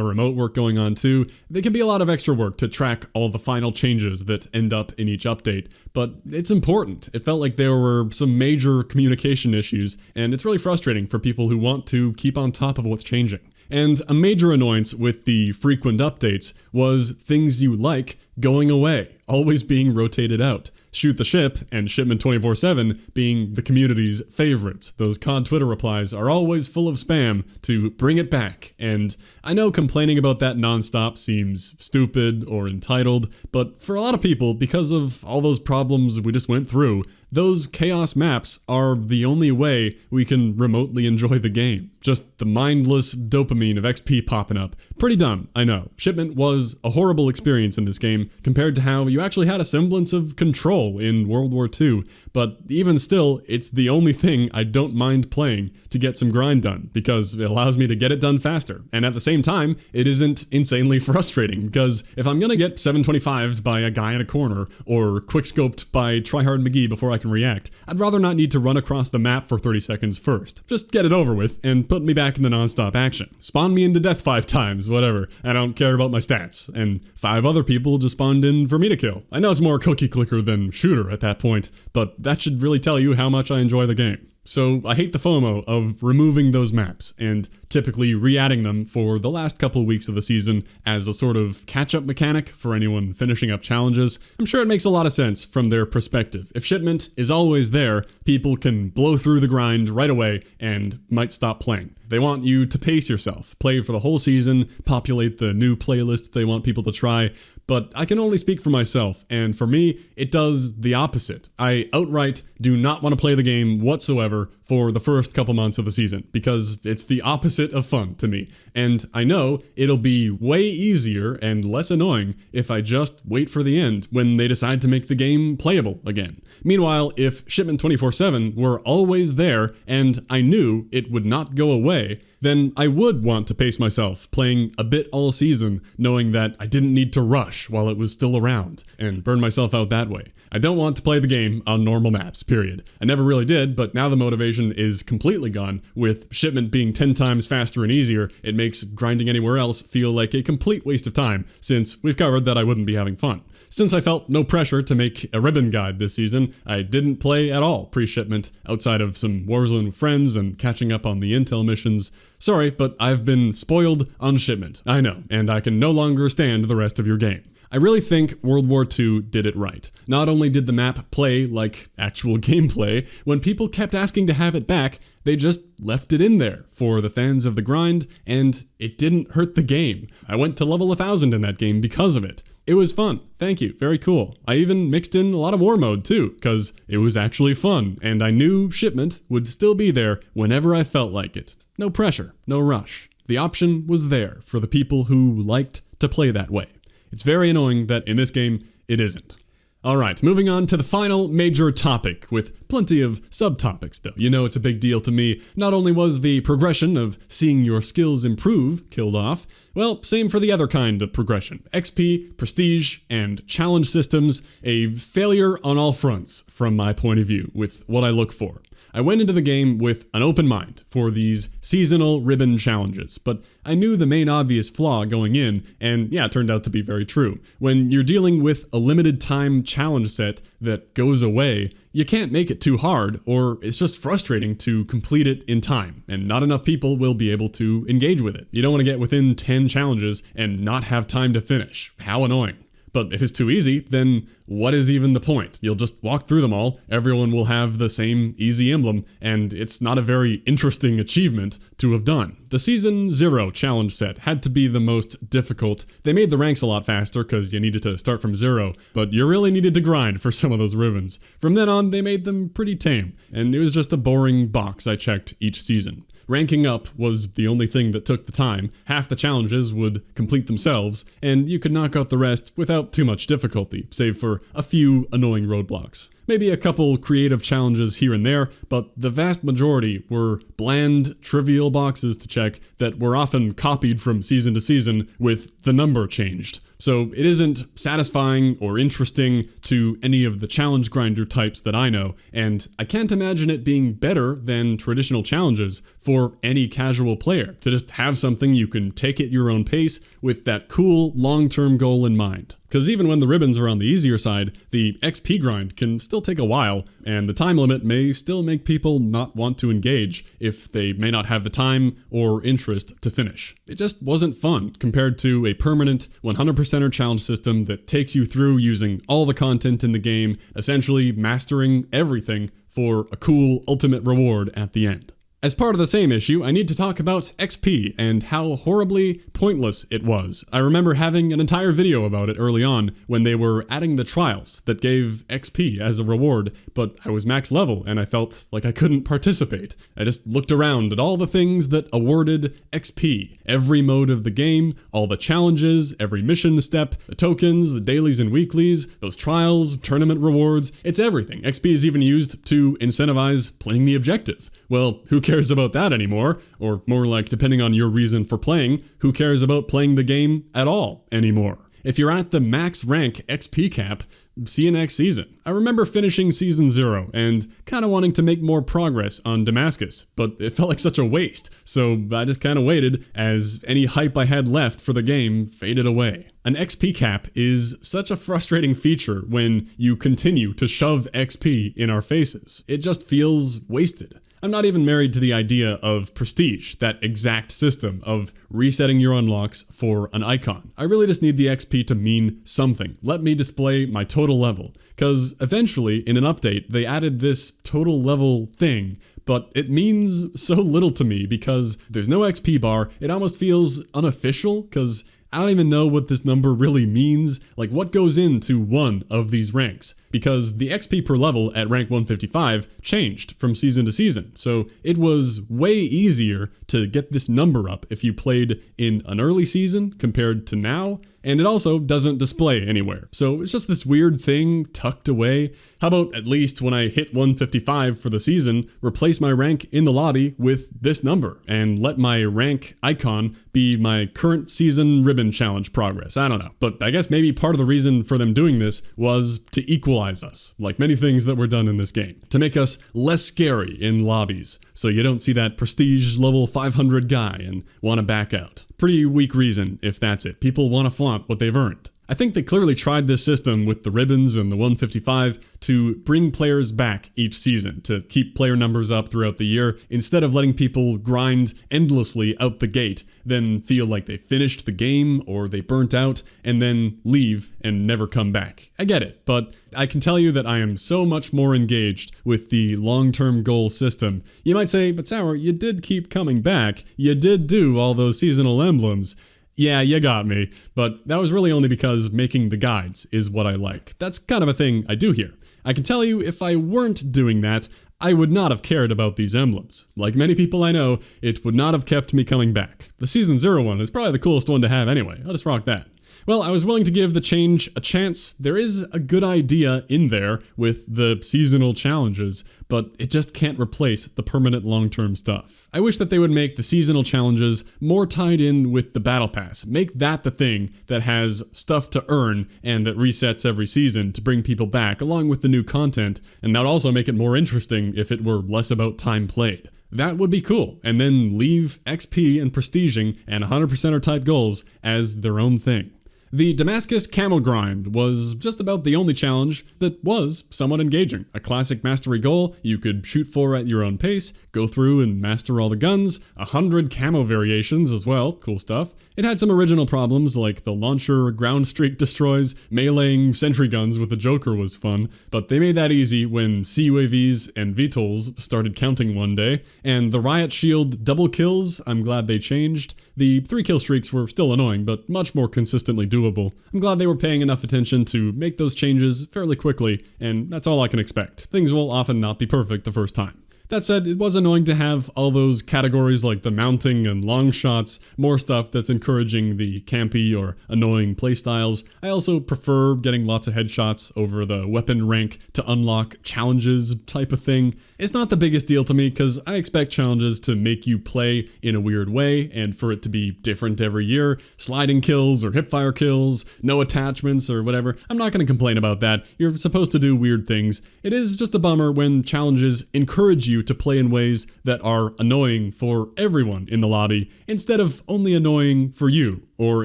of remote work going on too. There can be a lot of extra work to track all the final changes that end up in each update, but it's important. It felt like there were some major communication issues, and it's really frustrating for people who want to keep on top of what's changing. And a major annoyance with the frequent updates was things you like going away, always being rotated out. Shoot the Ship and Shipment 24/7 being the community's favorites. Those COD Twitter replies are always full of spam to bring it back. And I know complaining about that nonstop seems stupid or entitled, but for a lot of people, because of all those problems we just went through, those chaos maps are the only way we can remotely enjoy the game. Just the mindless dopamine of XP popping up. Pretty dumb, I know. Shipment was a horrible experience in this game compared to how you actually had a semblance of control in World War II, but even still, it's the only thing I don't mind playing to get some grind done, because it allows me to get it done faster. And at the same time, it isn't insanely frustrating, because if I'm gonna get 725'd by a guy in a corner, or quickscoped by Tryhard McGee before I can react, I'd rather not need to run across the map for 30 seconds first. Just get it over with, and put me back in the non-stop action. Spawn me into death 5 times, whatever. I don't care about my stats. And 5 other people just spawned in for me to kill. I know it's more cookie clicker than shooter at that point, but that should really tell you how much I enjoy the game. So I hate the FOMO of removing those maps and typically re-adding them for the last couple of weeks of the season as a sort of catch-up mechanic for anyone finishing up challenges. I'm sure it makes a lot of sense from their perspective. If Shipment is always there, people can blow through the grind right away and might stop playing. They want you to pace yourself, play for the whole season, populate the new playlists they want people to try, but I can only speak for myself, and for me, it does the opposite. I outright do not want to play the game whatsoever for the first couple months of the season, because it's the opposite of fun to me. And I know it'll be way easier and less annoying if I just wait for the end when they decide to make the game playable again. Meanwhile, if Shipment 24/7 were always there and I knew it would not go away, then I would want to pace myself, playing a bit all season, knowing that I didn't need to rush while it was still around, and burn myself out that way. I don't want to play the game on normal maps, period. I never really did, but now the motivation is completely gone. With Shipment being 10 times faster and easier, it makes grinding anywhere else feel like a complete waste of time, since we've covered that I wouldn't be having fun. Since I felt no pressure to make a ribbon guide this season, I didn't play at all pre-shipment, outside of some Warzone with friends and catching up on the intel missions. Sorry, but I've been spoiled on Shipment, I know, and I can no longer stand the rest of your game. I really think World War II did it right. Not only did the map play like actual gameplay, when people kept asking to have it back, they just left it in there for the fans of the grind, and it didn't hurt the game. I went to level 1000 in that game because of it. It was fun. Thank you. Very cool. I even mixed in a lot of war mode too, because it was actually fun, and I knew Shipment would still be there whenever I felt like it. No pressure, no rush. The option was there for the people who liked to play that way. It's very annoying that in this game, it isn't. Alright, moving on to the final major topic, with plenty of subtopics though. You know it's a big deal to me. Not only was the progression of seeing your skills improve killed off, well, same for the other kind of progression. XP, prestige, and challenge systems, a failure on all fronts from my point of view with what I look for. I went into the game with an open mind for these seasonal ribbon challenges, but I knew the main obvious flaw going in, and yeah, it turned out to be very true. When you're dealing with a limited time challenge set that goes away, you can't make it too hard, or it's just frustrating to complete it in time, and not enough people will be able to engage with it. You don't want to get within 10 challenges and not have time to finish. How annoying. But if it's too easy, then what is even the point? You'll just walk through them all, everyone will have the same easy emblem, and it's not a very interesting achievement to have done. The Season 0 challenge set had to be the most difficult. They made the ranks a lot faster because you needed to start from 0, but you really needed to grind for some of those ribbons. From then on, they made them pretty tame, and it was just a boring box I checked each season. Ranking up was the only thing that took the time. Half the challenges would complete themselves, and you could knock out the rest without too much difficulty, save for a few annoying roadblocks. Maybe a couple creative challenges here and there, but the vast majority were bland, trivial boxes to check that were often copied from season to season with the number changed. So it isn't satisfying or interesting to any of the challenge grinder types that I know, and I can't imagine it being better than traditional challenges for any casual player, to just have something you can take at your own pace with that cool long-term goal in mind. Because even when the ribbons are on the easier side, the XP grind can still take a while, and the time limit may still make people not want to engage if they may not have the time or interest to finish. It just wasn't fun compared to a permanent 100%er challenge system that takes you through using all the content in the game, essentially mastering everything for a cool ultimate reward at the end. As part of the same issue, I need to talk about XP and how horribly pointless it was. I remember having an entire video about it early on when they were adding the trials that gave XP as a reward, but I was max level and I felt like I couldn't participate. I just looked around at all the things that awarded XP. Every mode of the game, all the challenges, every mission step, the tokens, the dailies and weeklies, those trials, tournament rewards, it's everything. XP is even used to incentivize playing the objective. Well, who cares about that anymore? Or more like, depending on your reason for playing, who cares about playing the game at all anymore? If you're at the max rank XP cap, see you next season. I remember finishing Season 0 and kind of wanting to make more progress on Damascus, but it felt like such a waste, so I just kind of waited as any hype I had left for the game faded away. An XP cap is such a frustrating feature when you continue to shove XP in our faces. It just feels wasted. I'm not even married to the idea of prestige, that exact system of resetting your unlocks for an icon. I really just need the XP to mean something. Let me display my total level. Because eventually, in an update, they added this total level thing, but it means so little to me because there's no XP bar. It almost feels unofficial because I don't even know what this number really means, like what goes into one of these ranks, because the XP per level at rank 155 changed from season to season, so it was way easier to get this number up if you played in an early season compared to now, and it also doesn't display anywhere, so it's just this weird thing tucked away. How about at least when I hit 155 for the season, replace my rank in the lobby with this number, and let my rank icon be my current season ribbon challenge progress. I don't know, but I guess maybe part of the reason for them doing this was to equalize us, like many things that were done in this game, to make us less scary in lobbies, so you don't see that prestige level 500 guy and want to back out. Pretty weak reason if that's it. People want to flaunt what they've earned. I think they clearly tried this system with the ribbons and the 155 to bring players back each season, to keep player numbers up throughout the year, instead of letting people grind endlessly out the gate, then feel like they finished the game or they burnt out, and then leave and never come back. I get it, but I can tell you that I am so much more engaged with the long-term goal system. You might say, but Sour, you did keep coming back. You did do all those seasonal emblems. Yeah, you got me, but that was really only because making the guides is what I like. That's kind of a thing I do here. I can tell you if I weren't doing that, I would not have cared about these emblems. Like many people I know, it would not have kept me coming back. The Season 0 one is probably the coolest one to have anyway. I'll just rock that. Well, I was willing to give the change a chance. There is a good idea in there with the seasonal challenges, but it just can't replace the permanent long-term stuff. I wish that they would make the seasonal challenges more tied in with the battle pass. Make that the thing that has stuff to earn and that resets every season to bring people back along with the new content, and that would also make it more interesting if it were less about time played. That would be cool, and then leave XP and prestiging and 100%er type goals as their own thing. The Damascus camo grind was just about the only challenge that was somewhat engaging. A classic mastery goal you could shoot for at your own pace, go through and master all the guns, 100 camo variations as well, cool stuff. It had some original problems like the launcher ground streak destroys, meleeing sentry guns with the Joker was fun, but they made that easy when CUAVs and VTOLs started counting one day, and the riot shield double kills, I'm glad they changed. The 3 kill streaks were still annoying, but much more consistently doable. I'm glad they were paying enough attention to make those changes fairly quickly, and that's all I can expect. Things will often not be perfect the first time. That said, it was annoying to have all those categories like the mounting and long shots, more stuff that's encouraging the campy or annoying playstyles. I also prefer getting lots of headshots over the weapon rank to unlock challenges type of thing. It's not the biggest deal to me because I expect challenges to make you play in a weird way and for it to be different every year. Sliding kills or hipfire kills, no attachments or whatever. I'm not going to complain about that. You're supposed to do weird things. It is just a bummer when challenges encourage you to play in ways that are annoying for everyone in the lobby instead of only annoying for you or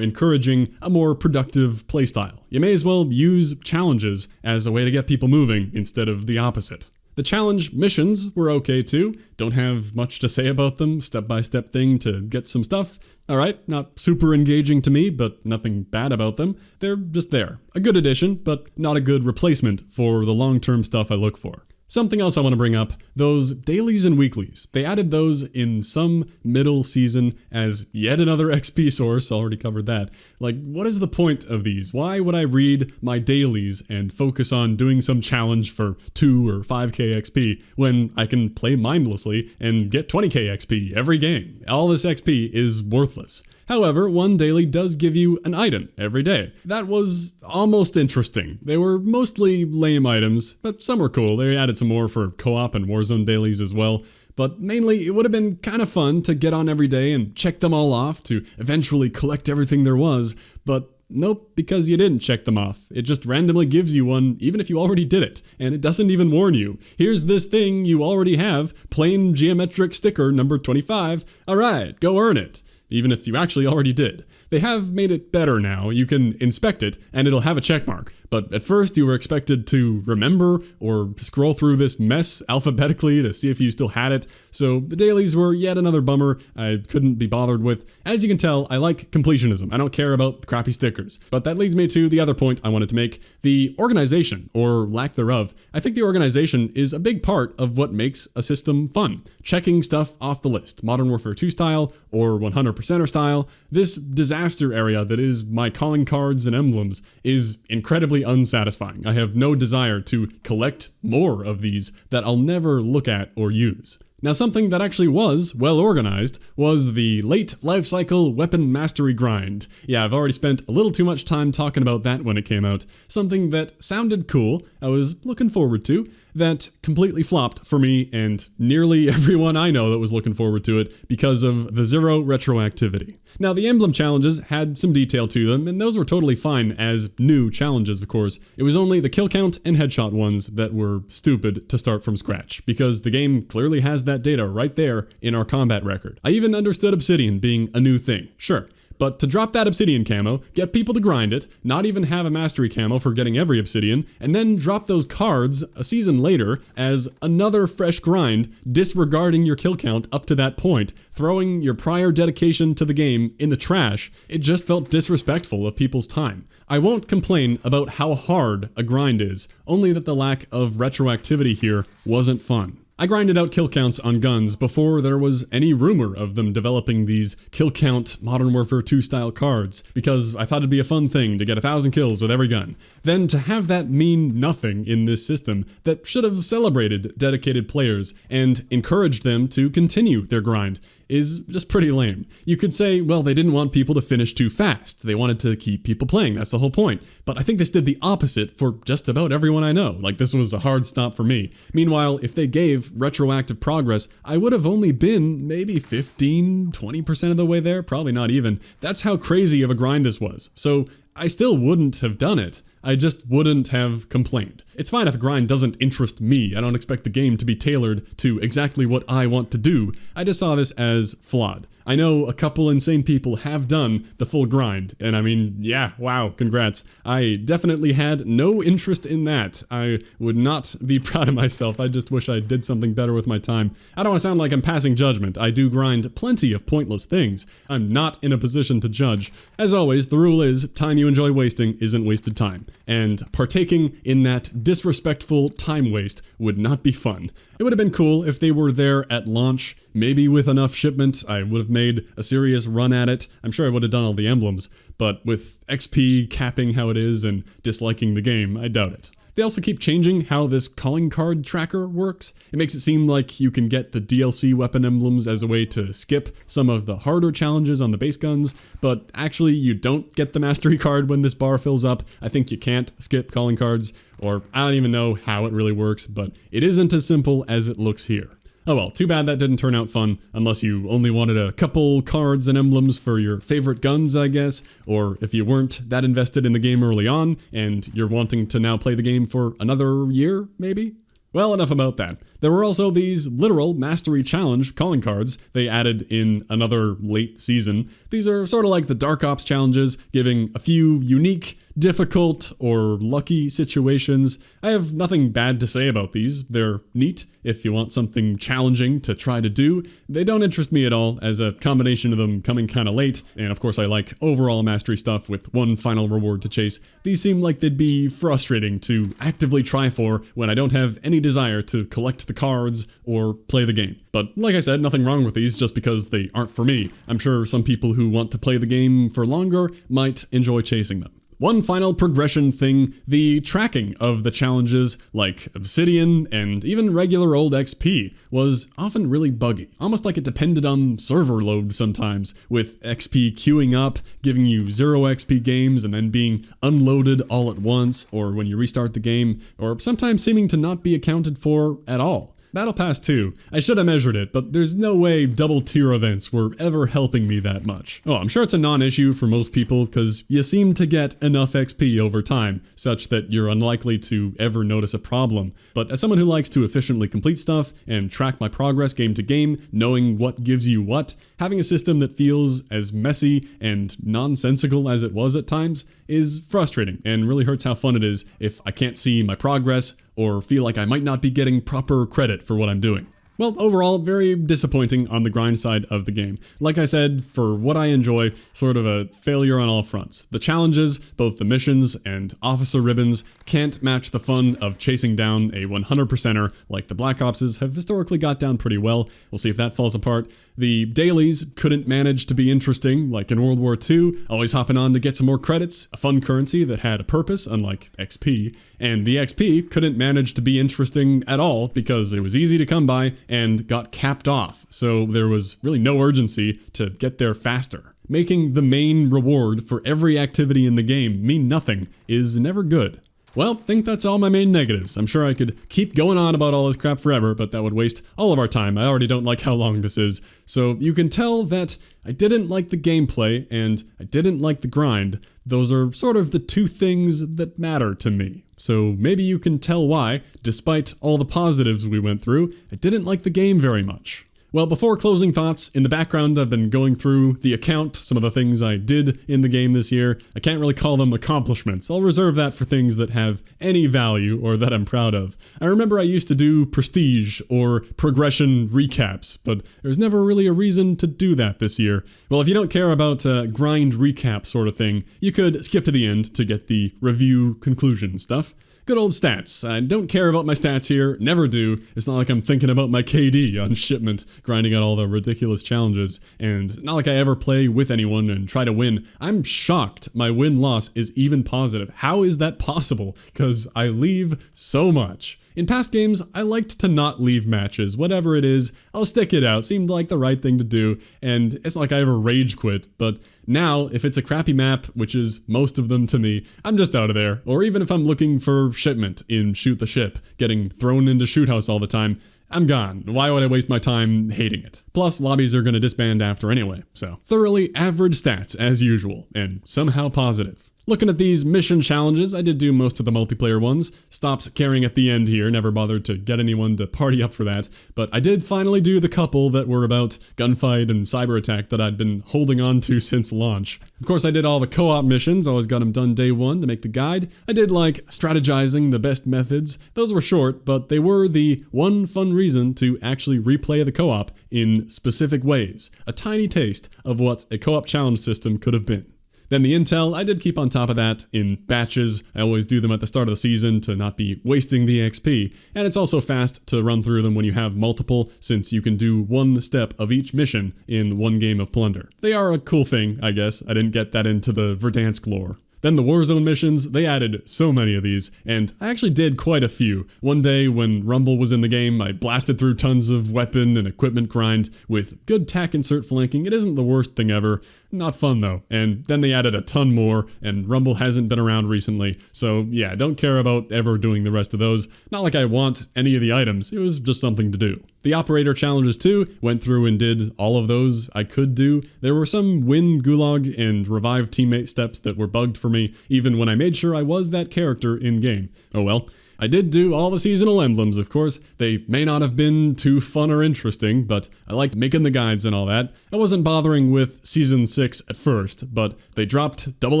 encouraging a more productive playstyle. You may as well use challenges as a way to get people moving instead of the opposite. The challenge missions were okay too. Don't have much to say about them, step-by-step thing to get some stuff. Alright, not super engaging to me, but nothing bad about them. They're just there. A good addition, but not a good replacement for the long-term stuff I look for. Something else I want to bring up, those dailies and weeklies. They added those in some middle season as yet another XP source, already covered that. Like, what is the point of these? Why would I read my dailies and focus on doing some challenge for 2 or 5k XP when I can play mindlessly and get 20k XP every game? All this XP is worthless. However, one daily does give you an item every day. That was almost interesting. They were mostly lame items, but some were cool. They added some more for co-op and Warzone dailies as well. But mainly, it would have been kind of fun to get on every day and check them all off to eventually collect everything there was. But nope, because you didn't check them off. It just randomly gives you one, even if you already did it. And it doesn't even warn you. Here's this thing you already have, plain geometric sticker number 25. Alright, go earn it. Even if you actually already did. They have made it better now. You can inspect it, and it'll have a check mark. But at first, you were expected to remember or scroll through this mess alphabetically to see if you still had it. So the dailies were yet another bummer I couldn't be bothered with. As you can tell, I like completionism. I don't care about crappy stickers. But that leads me to the other point I wanted to make. The organization, or lack thereof. I think the organization is a big part of what makes a system fun. Checking stuff off the list. Modern Warfare 2 style, or 100%er style. This disaster area that is my calling cards and emblems is incredibly unsatisfying. I have no desire to collect more of these that I'll never look at or use. Now, something that actually was well organized was the late lifecycle weapon mastery grind. Yeah, I've already spent a little too much time talking about that when it came out. Something that sounded cool, I was looking forward to, that completely flopped for me and nearly everyone I know that was looking forward to it because of the zero retroactivity. Now, the emblem challenges had some detail to them, and those were totally fine as new challenges, of course. It was only the kill count and headshot ones that were stupid to start from scratch, because the game clearly has that data right there in our combat record. I even understood obsidian being a new thing, sure. But to drop that obsidian camo, get people to grind it, not even have a mastery camo for getting every obsidian, and then drop those cards a season later as another fresh grind, disregarding your kill count up to that point, throwing your prior dedication to the game in the trash, it just felt disrespectful of people's time. I won't complain about how hard a grind is, only that the lack of retroactivity here wasn't fun. I grinded out kill counts on guns before there was any rumor of them developing these kill count Modern Warfare 2 style cards, because I thought it'd be a fun thing to get 1,000 kills with every gun. Then to have that mean nothing in this system that should have celebrated dedicated players and encouraged them to continue their grind. is just pretty lame. You could say, well, they didn't want people to finish too fast. They wanted to keep people playing. That's the whole point. But I think this did the opposite for just about everyone I know. Like, this was a hard stop for me. Meanwhile, if they gave retroactive progress, I would have only been maybe 15, 20% of the way there. Probably not even. That's how crazy of a grind this was. So I still wouldn't have done it. I just wouldn't have complained. It's fine if a grind doesn't interest me. I don't expect the game to be tailored to exactly what I want to do. I just saw this as flawed. I know a couple insane people have done the full grind, and I mean, yeah, wow, congrats. I definitely had no interest in that. I would not be proud of myself. I just wish I did something better with my time. I don't want to sound like I'm passing judgment. I do grind plenty of pointless things. I'm not in a position to judge. As always, the rule is time you enjoy wasting isn't wasted time, and partaking in that disrespectful time waste would not be fun. It would have been cool if they were there at launch. Maybe with enough shipment, I would have made a serious run at it. I'm sure I would have done all the emblems, but with XP capping how it is and disliking the game, I doubt it. They also keep changing how this calling card tracker works. It makes it seem like you can get the DLC weapon emblems as a way to skip some of the harder challenges on the base guns, but actually you don't get the mastery card when this bar fills up. I think you can't skip calling cards, or I don't even know how it really works, but it isn't as simple as it looks here. Oh well, too bad that didn't turn out fun, unless you only wanted a couple cards and emblems for your favorite guns, I guess, or if you weren't that invested in the game early on, and you're wanting to now play the game for another year, maybe? Well, enough about that. There were also these literal Mastery Challenge calling cards they added in another late season. These are sort of like the Dark Ops challenges, giving a few unique, difficult, or lucky situations. I have nothing bad to say about these. They're neat if you want something challenging to try to do. They don't interest me at all, as a combination of them coming kinda late, and of course I like overall mastery stuff with one final reward to chase. These seem like they'd be frustrating to actively try for when I don't have any desire to collect the cards or play the game. But like I said, nothing wrong with these just because they aren't for me. I'm sure some people who want to play the game for longer might enjoy chasing them. One final progression thing, the tracking of the challenges like obsidian and even regular old XP was often really buggy, almost like it depended on server load sometimes, with XP queuing up, giving you 0 XP games and then being unloaded all at once, or when you restart the game, or sometimes seeming to not be accounted for at all. Battle Pass 2. I should have measured it, but there's no way double tier events were ever helping me that much. Oh, I'm sure it's a non-issue for most people because you seem to get enough XP over time, such that you're unlikely to ever notice a problem. But as someone who likes to efficiently complete stuff and track my progress game to game, knowing what gives you what, having a system that feels as messy and nonsensical as it was at times is frustrating and really hurts how fun it is if I can't see my progress or feel like I might not be getting proper credit for what I'm doing. Well, overall, very disappointing on the grind side of the game. Like I said, for what I enjoy, sort of a failure on all fronts. The challenges, both the missions and officer ribbons, can't match the fun of chasing down a 100%er like the Black Opses have historically got down pretty well. We'll see if that falls apart. The dailies couldn't manage to be interesting, like in World War II, always hopping on to get some more credits, a fun currency that had a purpose, unlike XP. And the XP couldn't manage to be interesting at all because it was easy to come by and got capped off, so there was really no urgency to get there faster. Making the main reward for every activity in the game mean nothing is never good. Well, I think that's all my main negatives. I'm sure I could keep going on about all this crap forever, but that would waste all of our time. I already don't like how long this is. So you can tell that I didn't like the gameplay and I didn't like the grind. Those are sort of the two things that matter to me. So maybe you can tell why, despite all the positives we went through, I didn't like the game very much. Well, before closing thoughts, in the background I've been going through the account, some of the things I did in the game this year. I can't really call them accomplishments. I'll reserve that for things that have any value or that I'm proud of. I remember I used to do prestige or progression recaps, but there's never really a reason to do that this year. Well, if you don't care about grind recap sort of thing, you could skip to the end to get the review conclusion stuff. Good old stats. I don't care about my stats here, never do. It's not like I'm thinking about my KD on shipment, grinding out all the ridiculous challenges, and not like I ever play with anyone and try to win. I'm shocked my win-loss is even positive. How is that possible? Because I leave so much. In past games, I liked to not leave matches. Whatever it is, I'll stick it out. Seemed like the right thing to do, and it's not like I ever rage quit, but now, if it's a crappy map, which is most of them to me, I'm just out of there. Or even if I'm looking for shipment in Shoot the Ship, getting thrown into Shoot House all the time, I'm gone. Why would I waste my time hating it? Plus, lobbies are going to disband after anyway, so thoroughly average stats as usual, and somehow positive. Looking at these mission challenges, I did do most of the multiplayer ones. Stopped caring at the end here, never bothered to get anyone to party up for that, but I did finally do the couple that were about gunfight and cyber attack that I'd been holding on to since launch. Of course, I did all the co-op missions, always got them done day one to make the guide. I did like strategizing the best methods. Those were short, but they were the one fun reason to actually replay the co-op in specific ways. A tiny taste of what a co-op challenge system could have been. Then the intel, I did keep on top of that in batches. I always do them at the start of the season to not be wasting the XP. And it's also fast to run through them when you have multiple, since you can do one step of each mission in one game of Plunder. They are a cool thing, I guess. I didn't get that into the Verdansk lore. Then the Warzone missions, they added so many of these, and I actually did quite a few. One day when Rumble was in the game, I blasted through tons of weapon and equipment grind with good tac insert flanking. It isn't the worst thing ever. Not fun though. And then they added a ton more, and Rumble hasn't been around recently, so yeah, don't care about ever doing the rest of those. Not like I want any of the items, it was just something to do. The operator challenges too, went through and did all of those I could do. There were some win gulag and revive teammate steps that were bugged for me, even when I made sure I was that character in game. Oh well. I did do all the seasonal emblems, of course. They may not have been too fun or interesting, but I liked making the guides and all that. I wasn't bothering with Season 6 at first, but they dropped double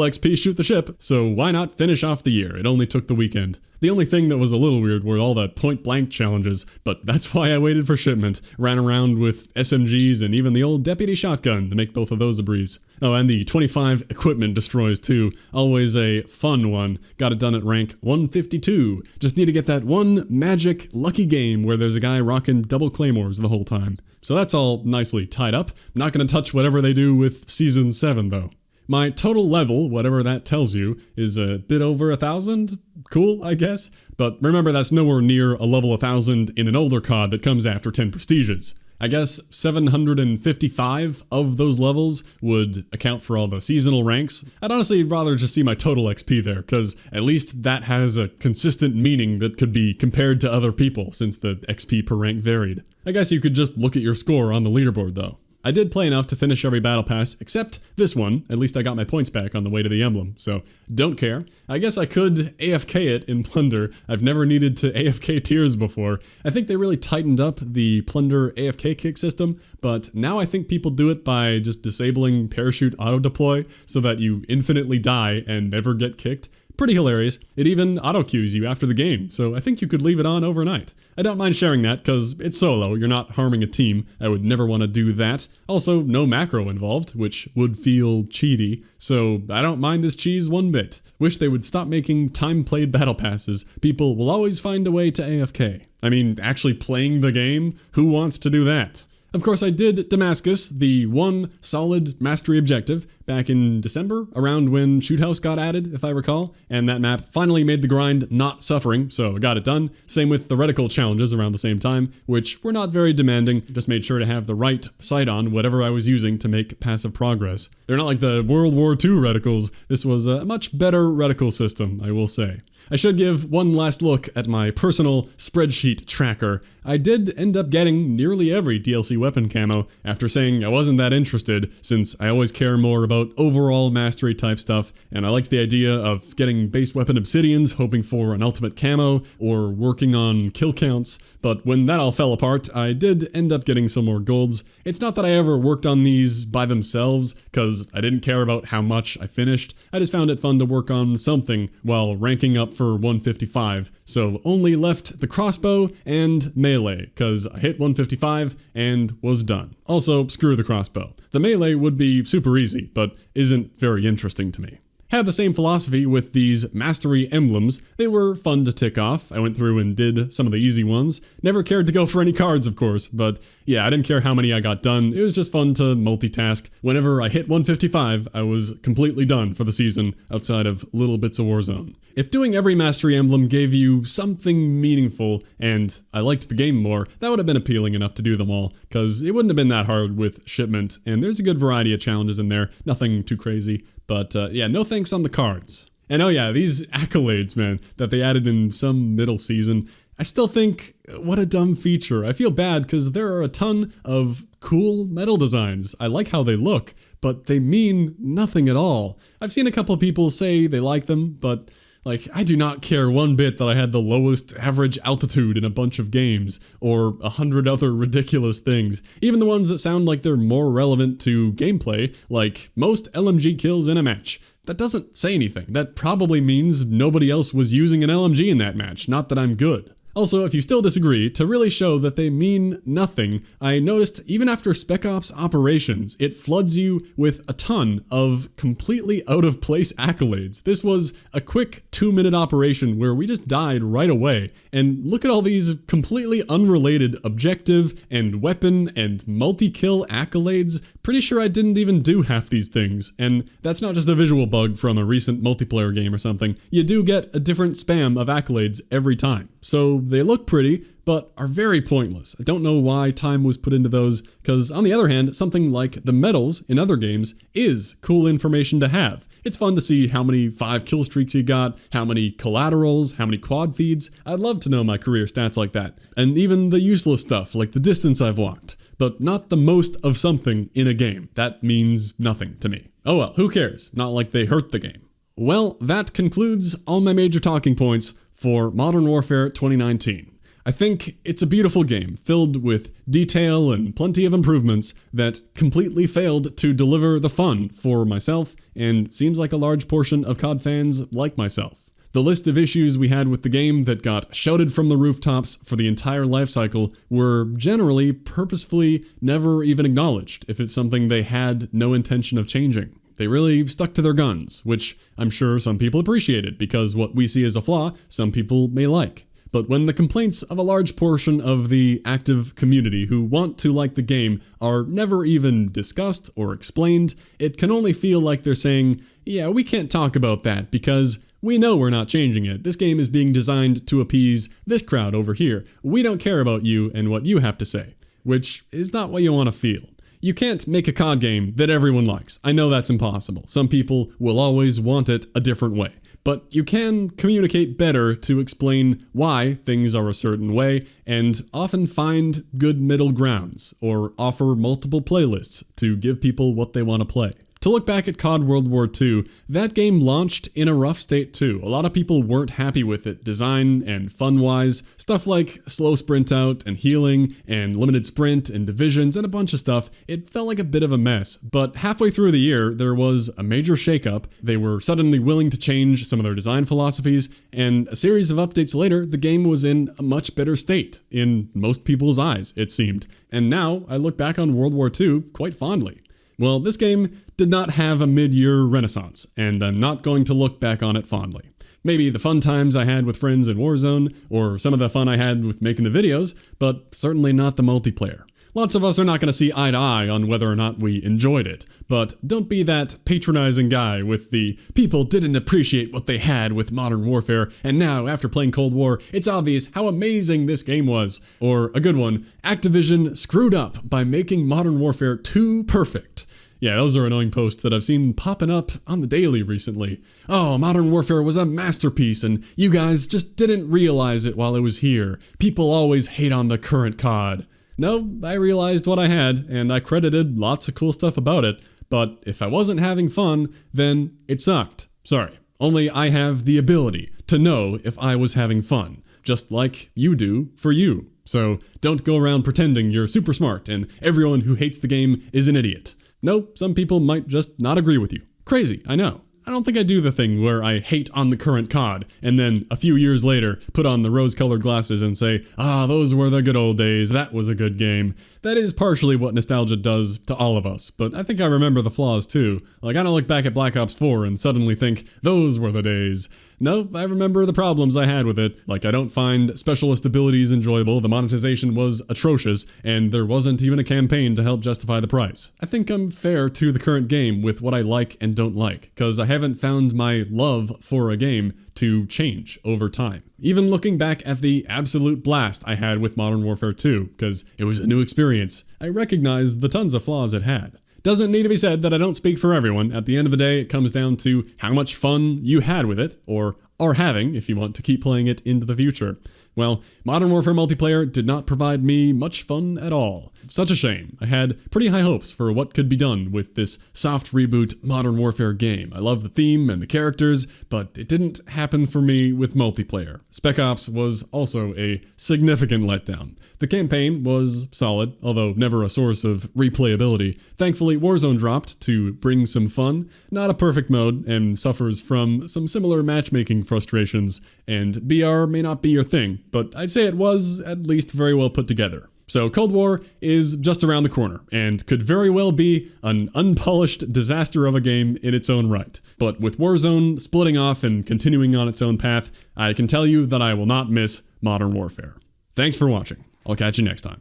XP Shoot the Ship, so why not finish off the year? It only took the weekend. The only thing that was a little weird were all the point-blank challenges, but that's why I waited for shipment. Ran around with SMGs and even the old deputy shotgun to make both of those a breeze. Oh, and the 25 equipment destroys too. Always a fun one. Got it done at rank 152. Just need to get that one magic lucky game where there's a guy rocking double claymores the whole time. So that's all nicely tied up. Not gonna touch whatever they do with Season 7 though. My total level, whatever that tells you, is a bit over 1,000. Cool, I guess. But remember, that's nowhere near a level 1,000 in an older CoD that comes after 10 prestiges. I guess 755 of those levels would account for all the seasonal ranks. I'd honestly rather just see my total XP there, because at least that has a consistent meaning that could be compared to other people, since the XP per rank varied. I guess you could just look at your score on the leaderboard though. I did play enough to finish every battle pass, except this one. At least I got my points back on the way to the emblem, so don't care. I guess I could AFK it in Plunder. I've never needed to AFK tiers before. I think they really tightened up the Plunder AFK kick system, but now I think people do it by just disabling parachute auto-deploy so that you infinitely die and never get kicked. Pretty hilarious. It even auto-queues you after the game, so I think you could leave it on overnight. I don't mind sharing that because it's solo, you're not harming a team. I would never want to do that. Also, no macro involved, which would feel cheaty, so I don't mind this cheese one bit. Wish they would stop making time-played battle passes. People will always find a way to AFK. I mean, actually playing the game? Who wants to do that? Of course, I did Damascus, the one solid mastery objective, back in December, around when Shoot House got added, if I recall, and that map finally made the grind not suffering, so I got it done. Same with the reticle challenges around the same time, which were not very demanding, just made sure to have the right sight on whatever I was using to make passive progress. They're not like the World War II reticles. This was a much better reticle system, I will say. I should give one last look at my personal spreadsheet tracker. I did end up getting nearly every DLC weapon camo after saying I wasn't that interested, since I always care more about overall mastery type stuff, and I liked the idea of getting base weapon obsidians, hoping for an ultimate camo, or working on kill counts, but when that all fell apart, I did end up getting some more golds. It's not that I ever worked on these by themselves, cause I didn't care about how much I finished. I just found it fun to work on something while ranking up for 155, so only left the crossbow and melee, cause I hit 155 and was done. Also, screw the crossbow. The melee would be super easy, but isn't very interesting to me. Had the same philosophy with these mastery emblems. They were fun to tick off. I went through and did some of the easy ones. Never cared to go for any cards, of course, but yeah, I didn't care how many I got done. It was just fun to multitask. Whenever I hit 155, I was completely done for the season outside of little bits of Warzone. If doing every mastery emblem gave you something meaningful and I liked the game more, that would have been appealing enough to do them all, because it wouldn't have been that hard with Shipment, and there's a good variety of challenges in there, nothing too crazy. But yeah, no thanks on the cards. And oh yeah, these accolades, man, that they added in some middle season, I still think, what a dumb feature. I feel bad because there are a ton of cool medal designs. I like how they look, but they mean nothing at all. I've seen a couple of people say they like them, but like, I do not care one bit that I had the lowest average altitude in a bunch of games, or 100 other ridiculous things. Even the ones that sound like they're more relevant to gameplay, like most LMG kills in a match. That doesn't say anything. That probably means nobody else was using an LMG in that match, not that I'm good. Also, if you still disagree, to really show that they mean nothing, I noticed even after Spec Ops operations, it floods you with a ton of completely out-of-place accolades. This was a quick 2-minute operation where we just died right away, and look at all these completely unrelated objective and weapon and multi-kill accolades. Pretty sure I didn't even do half these things, and that's not just a visual bug from a recent multiplayer game or something. You do get a different spam of accolades every time. So they look pretty, but are very pointless. I don't know why time was put into those, because on the other hand, something like the medals in other games is cool information to have. It's fun to see how many 5 kill streaks you got, how many collaterals, how many quad feeds. I'd love to know my career stats like that. And even the useless stuff, like the distance I've walked. But not the most of something in a game. That means nothing to me. Oh well, who cares? Not like they hurt the game. Well, that concludes all my major talking points for Modern Warfare 2019. I think it's a beautiful game, filled with detail and plenty of improvements that completely failed to deliver the fun for myself, and seems like a large portion of COD fans like myself. The list of issues we had with the game that got shouted from the rooftops for the entire lifecycle were generally purposefully never even acknowledged if it's something they had no intention of changing. They really stuck to their guns, which I'm sure some people appreciated, because what we see as a flaw, some people may like. But when the complaints of a large portion of the active community who want to like the game are never even discussed or explained, it can only feel like they're saying, yeah, we can't talk about that because we know we're not changing it. This game is being designed to appease this crowd over here. We don't care about you and what you have to say, which is not what you want to feel. You can't make a COD game that everyone likes. I know that's impossible. Some people will always want it a different way. But you can communicate better to explain why things are a certain way, and often find good middle grounds, or offer multiple playlists to give people what they want to play. To look back at COD World War II, that game launched in a rough state too. A lot of people weren't happy with it, design and fun-wise. Stuff like slow sprint out and healing and limited sprint and divisions and a bunch of stuff. It felt like a bit of a mess, but halfway through the year, there was a major shakeup. They were suddenly willing to change some of their design philosophies, and a series of updates later, the game was in a much better state, in most people's eyes, it seemed. And now, I look back on World War II quite fondly. Well, this game did not have a mid-year renaissance, and I'm not going to look back on it fondly. Maybe the fun times I had with friends in Warzone, or some of the fun I had with making the videos, but certainly not the multiplayer. Lots of us are not going to see eye to eye on whether or not we enjoyed it, but don't be that patronizing guy with the people didn't appreciate what they had with Modern Warfare, and now, after playing Cold War, it's obvious how amazing this game was. Or a good one, Activision screwed up by making Modern Warfare too perfect. Yeah, those are annoying posts that I've seen popping up on the daily recently. Oh, Modern Warfare was a masterpiece and you guys just didn't realize it while it was here. People always hate on the current COD. No, I realized what I had and I credited lots of cool stuff about it, but if I wasn't having fun, then it sucked. Sorry, only I have the ability to know if I was having fun, just like you do for you. So don't go around pretending you're super smart and everyone who hates the game is an idiot. No, some people might just not agree with you. Crazy, I know. I don't think I do the thing where I hate on the current COD, and then a few years later put on the rose-colored glasses and say, ah, those were the good old days, that was a good game. That is partially what nostalgia does to all of us, but I think I remember the flaws too. Like, I don't look back at Black Ops 4 and suddenly think, those were the days. No, I remember the problems I had with it. Like, I don't find specialist abilities enjoyable, the monetization was atrocious, and there wasn't even a campaign to help justify the price. I think I'm fair to the current game with what I like and don't like, because I haven't found my love for a game to change over time. Even looking back at the absolute blast I had with Modern Warfare 2, because it was a new experience, I recognize the tons of flaws it had. Doesn't need to be said that I don't speak for everyone. At the end of the day, it comes down to how much fun you had with it, or are having if you want to keep playing it into the future. Well, Modern Warfare multiplayer did not provide me much fun at all. Such a shame. I had pretty high hopes for what could be done with this soft reboot Modern Warfare game. I love the theme and the characters, but it didn't happen for me with multiplayer. Spec Ops was also a significant letdown. The campaign was solid, although never a source of replayability. Thankfully, Warzone dropped to bring some fun. Not a perfect mode, and suffers from some similar matchmaking frustrations, and BR may not be your thing, but I'd say it was at least very well put together. So Cold War is just around the corner, and could very well be an unpolished disaster of a game in its own right. But with Warzone splitting off and continuing on its own path, I can tell you that I will not miss Modern Warfare. Thanks for watching. I'll catch you next time.